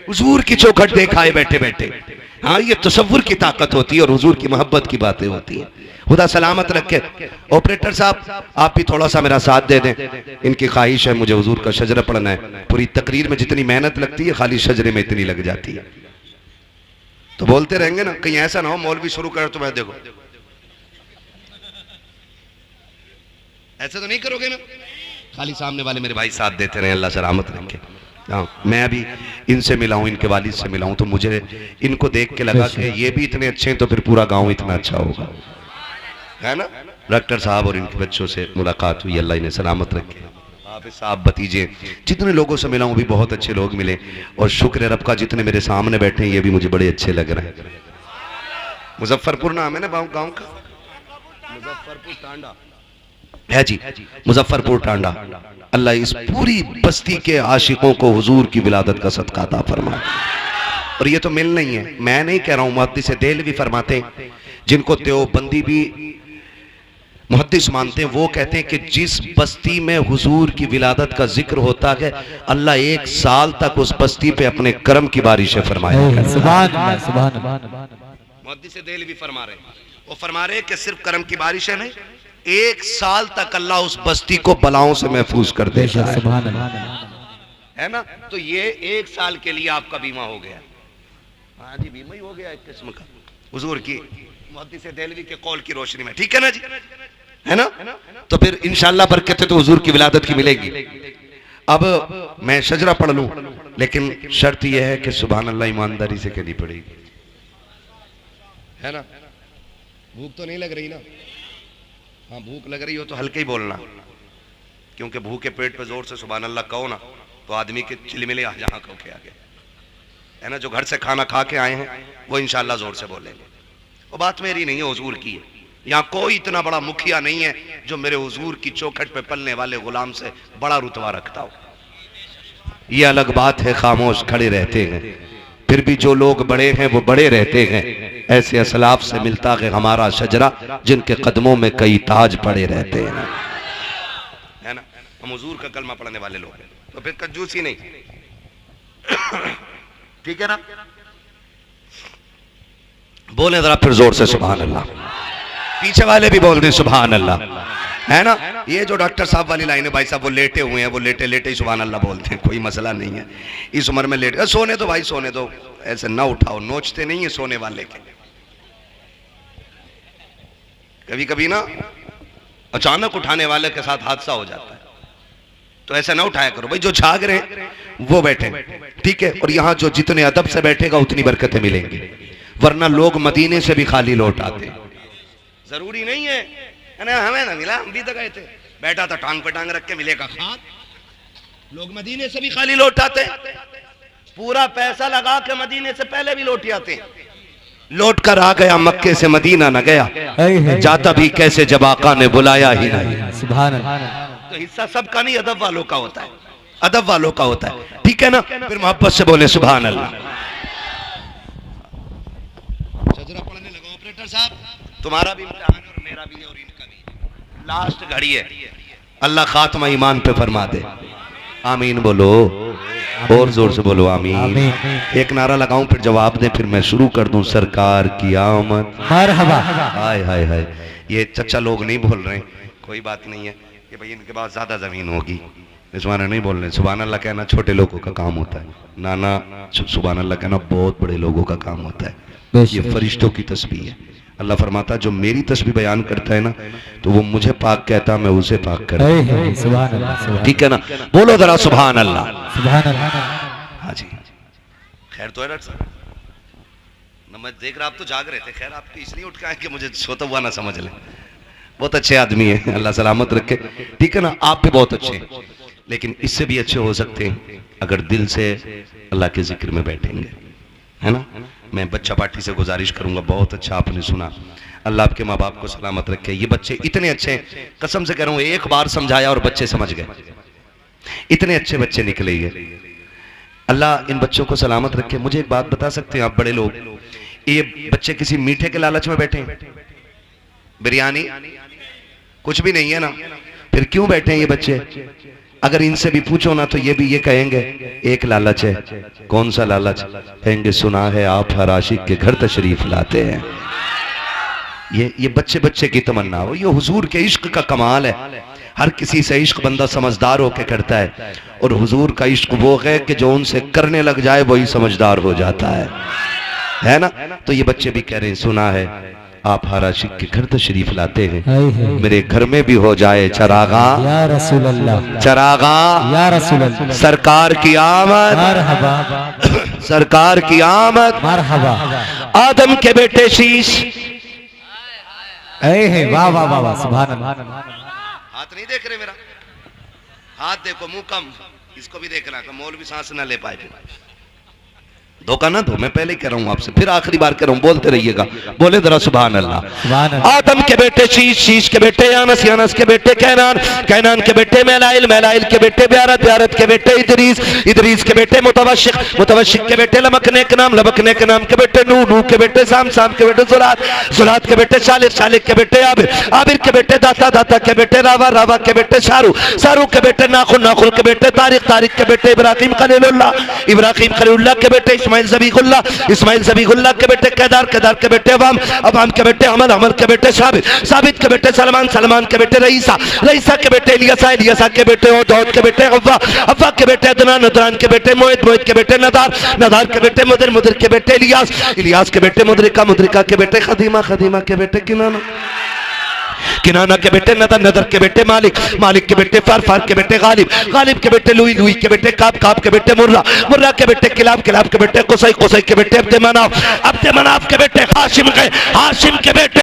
[SPEAKER 1] हुजूर की चौखट देखा है बैठे बैठे। हाँ, ये तसव्वुर की ताकत होती है और हुजूर की मोहब्बत की बातें होती हैं। खुदा सलामत रखे। ऑपरेटर साहब आप भी थोड़ा सा मेरा साथ दे दें, इनकी ख्वाहिश है मुझे हुजूर का शजरा पढ़ना है। पूरी तकरीर में जितनी मेहनत लगती है खाली शजरे में इतनी लग जाती है, तो बोलते रहेंगे ना, कहीं ऐसा ना हो मौलवी शुरू करे तो मैं देखो, ऐसा तो नहीं करोगे ना। खाली सामने वाले मेरे भाई साथ देते रहे, अल्लाह सलामत रखे। हाँ, मैं अभी इनसे मिला हूँ, इनके वालिद से मिला हूँ, तो मुझे इनको देख के लगा कि ये भी इतने अच्छे हैं तो फिर पूरा गांव इतना अच्छा होगा, है ना। डॉक्टर साहब और इनके बच्चों से मुलाकात हुई, अल्लाह इन्हें सलामत रखे। आप साहब भतीजे जितने लोगों से मिला हूँ भी बहुत अच्छे लोग मिले, और शुक्र है रब का जितने मेरे सामने बैठे हैं ये भी मुझे बड़े अच्छे लग रहे हैं। मुजफ्फरपुर नाम है ना गाँव का, मुजफ्फरपुर टांडा है जी, मुजफ्फरपुर टांडा। अल्लाह इस पूरी बस्ती के आशिकों को हुजूर की विलादत का सदका अता फरमाए। और ये तो मिल नहीं है, मैं नहीं कह रहा हूँ, मुहद्दिस देहलवी फरमाते हैं, जिनको देवबंदी भी मुहद्दिस मानते हैं, वो कहते हैं कि जिस बस्ती में हुजूर की विलादत का जिक्र होता है अल्लाह 1 साल तक उस बस्ती पे अपने करम की बारिशें फरमाए।
[SPEAKER 2] सुभान अल्लाह, सुभान अल्लाह।
[SPEAKER 1] मुहद्दिस देहलवी फरमा रहे हैं, वो फरमा रहे हैं कि सिर्फ करम की बारिशें नहीं, 1 साल तक अल्लाह उस बस्ती को बलाओं से महफूज कर देता है।
[SPEAKER 2] सुभान अल्लाह,
[SPEAKER 1] है ना? तो ये 1 साल के लिए आपका बीमा हो गया। हाँ जी, बीमा ही हो गया एक किस्म का हुजूर की मुहद्दिस देहलवी के कौल की रोशनी में, ठीक है ना जी, है ना? तो फिर इंशाअल्लाह बरकत तो हुजूर की विलादत की मिलेगी। अब मैं शजरा पढ़ लूं, लेकिन शर्त यह है कि सुभान अल्लाह ईमानदारी से कहनी पड़ेगी, है ना? भूख तो नहीं लग रही ना? हाँ, भूख लग रही हो तो हल्के ही बोलना, क्योंकि भूखे पेट पे जोर से सुभान अल्लाह कहो ना तो आदमी के चिलमिले जहाँ कहो के आगे, है ना? जो घर से खाना खा के आए हैं वो इंशाअल्लाह जोर से बोलेंगे। वो बात मेरी नहीं है, हुजूर की है। यहाँ कोई इतना बड़ा मुखिया नहीं है जो मेरे हुजूर की चौखट पे पलने वाले गुलाम से बड़ा रुतबा रखता हो। ये अलग बात है, खामोश खड़े रहते हैं, फिर भी जो लोग बड़े हैं वो बड़े रहते हैं। ऐसे असलाफ से मिलता है हमारा शजरा, जिनके कदमों में कई ताज पड़े रहते हैं, है ना? हम हुजूर का कलमा पढ़ने वाले लोग हैं, तो फिर कंजूसी नहीं, ठीक है ना? बोले जरा फिर जोर से सुभान अल्लाह, पीछे वाले भी बोल रहे सुभान अल्लाह, है ना? ये जो डॉक्टर साहब वाली लाइन है, भाई साहब वो लेटे हुए हैं, वो लेटे लेटे ही सुभान अल्लाह बोलते हैं, कोई मसला नहीं है। इस उम्र में लेटे, सोने दो भाई, सोने दो, ऐसे ना उठाओ, नोचते नहीं है सोने वाले के। कभी कभी ना अचानक उठाने वाले के साथ हादसा हो जाता है, तो ऐसा ना उठाया करो भाई। जो झाग रहे हैं वो बैठे, ठीक है? और यहाँ जो जितने अदब से बैठेगा उतनी बरकतें मिलेंगी, वरना लोग मदीने से भी खाली लौट आते। जरूरी नहीं है हमें ना मिला, हम भी तो गए थे, बैठा था टांग पे टांग रख के, मिलेगा खाद। लोग मदीने से भी खाली लौट आते, पूरा पैसा लगा के मदीने से पहले भी लौट आते हैं। लौट कर आ गया मक्के से मदीना न गया, जाता भी कैसे जब आका ने बुलाया ही नहीं।
[SPEAKER 2] सुभान अल्लाह।
[SPEAKER 1] तो हिस्सा सबका नहीं, अदब वालों का होता है, अदब वालों का होता है, ठीक है ना? फिर मोहब्बत से बोले सुभान अल्लाह। सजरा पढ़ने लगा ऑपरेटर साहब, तुम्हारा भी इम्तिहान है और मेरा भी है और इनका भी, लास्ट घड़ी है, अल्लाह खात्मा ईमान पे फरमा दे। आमीन बोलो, और जोर से बोलो आमीन। एक नारा लगाऊं फिर जवाब दें, फिर मैं शुरू कर दूं। सरकार की आमद
[SPEAKER 2] मरहबा।
[SPEAKER 1] हाय हाय हाय, ये चचा लोग नहीं बोल रहे, कोई बात नहीं है कि भाई इनके पास ज्यादा जमीन होगी, सुभान नहीं बोल रहे। सुभान अल्लाह कहना छोटे लोगों का काम होता है, नाना सुभान अल्लाह कहना बहुत बड़े लोगों का काम होता है। ये फरिश्तों की तस्बीह है। अल्लाह फरमाता जो मेरी तस्बीह बयान करता है ना, तो वो मुझे पाक कहता, मैं उसे पाक करता हूं।
[SPEAKER 2] सुभान अल्लाह,
[SPEAKER 1] ठीक है ना? बोलो जरा सुभान अल्लाह।
[SPEAKER 2] सुभान अल्लाह।
[SPEAKER 1] हाँ जी, खैर तो है डॉक्टर साहब ना, मैं देख रहा आप तो जाग रहे थे, खैर आपको इसलिए उठ के आए कि मुझे सोता हुआ ना समझ ले। बहुत अच्छे आदमी है, अल्लाह सलामत रखे, ठीक है ना? आप भी बहुत अच्छे हैं, लेकिन इससे भी अच्छे हो सकते हैं अगर दिल से अल्लाह के जिक्र में बैठेंगे, है ना? मैं बच्चा पार्टी से गुजारिश करूंगा, बहुत अच्छा आपने सुना, अल्लाह आपके माँ बाप को सलामत रखे। ये बच्चे इतने अच्छे हैं, कसम से कह रहा हूँ, एक बार समझाया और बच्चे समझ गए, इतने अच्छे बच्चे निकले ये। अल्लाह इन बच्चों को सलामत रखे। मुझे एक बात बता सकते हैं आप बड़े लोग, ये बच्चे किसी मीठे के लालच में बैठे हैं? बिरयानी कुछ भी नहीं है ना, फिर क्यों बैठे हैं ये बच्चे? अगर इनसे भी पूछो ना तो ये भी ये कहेंगे एक लालच है। कौन सा लालच? कहेंगे सुना है आप हर आशिक के घर तशरीफ लाते हैं। ये बच्चे बच्चे की तमन्ना हो, ये हुजूर के इश्क का कमाल है। हर किसी से इश्क बंदा समझदार होकर करता है, और हुजूर का इश्क वो है कि जो उनसे करने लग जाए वही समझदार हो जाता है ना? तो ये बच्चे भी कह रहे हैं सुना है आप हर आशिक के घर तशरीफ लाते हैं, मेरे घर में भी हो जाए चरागा
[SPEAKER 2] या रसूल अल्लाह,
[SPEAKER 1] चरागा
[SPEAKER 2] या रसूल अल्लाह।
[SPEAKER 1] सरकार की आमद,
[SPEAKER 2] मरहबा,
[SPEAKER 1] सरकार की आमद।
[SPEAKER 2] मरहबा।
[SPEAKER 1] आदम के बेटे शीश,
[SPEAKER 2] है वाह वाह वाह वाह सुभान अल्लाह।
[SPEAKER 1] हाथ नहीं देख रहे मेरा, हाथ देखो, मुंह कम, इसको भी देखना कि मौलवी सांस ना ले पाए। फिर धोखा ना दो, मैं पहले ही कह रहा हूं आपसे, फिर आखिरी बार कह रहा हूं, बोलते रहिएगा, बोले जरा सुभान अल्लाह।
[SPEAKER 2] सुभान अल्लाह।
[SPEAKER 1] आदम के बेटे शीश, शीश के बेटे यानस, यानस के बेटे कैनान, कैनान के बेटे मैलाइल, मैलाइल के बेटे ब्यारत, ब्यारत के बेटे इदरीस, इदरीस के बेटे मुतवशिक, मुतवशिक के बेटे लमकने के नाम, लमकने के नाम के बेटे नूह, नूह के बेटे साम, साम के बेटे जुलात, जुलात के बेटे शालिक, शालिक के बेटे आबिर, आबिर के बेटे दाता, दाता के बेटे रावा, रावा के बेटे शारू, शारू के बेटे नाखुन, नाखुन के बेटे तारिक, तारिक के बेटे इब्राहिम खलीलुल्लाह, इब्राहिम खलीलुल्लाह के बेटे इस्माइल ज़बीहुल्लाह, इस्माइल ज़बीहुल्लाह के बेटे केदार, केदार के बेटे अवाम, अवाम के बेटे अमल, अमल के बेटे साबित, साबित के बेटे सलमान, सलमान के बेटे रईसा, रईसा के बेटे इलियासा, इलियासा के बेटे औद, औद के बेटे अव्वा, अव्वा के बेटे अदनान, अदनान के बेटे मोहित, मोहित के बेटे नदार, नदार के बेटे मुदिर, मुदिर के बेटे इलियास, इलियास के बेटे मुदरिका, मुदरिका के बेटे खदीमा, खदीमा के बेटे किनाना, किनाना के बेटे नदर, नदर के बेटे मालिक, मालिक के बेटे फार, फार के बेटे गालिब, गालिब के बेटे लुई, लुई के बेटे काब, काब के बेटे मुर्रा, मुर्रा के बेटे किलाब, किलाब के बेटे कुसै, कुसै के बेटे अब्दे मनाफ, अब्दे मनाफ के बेटे हाशिम के बेटे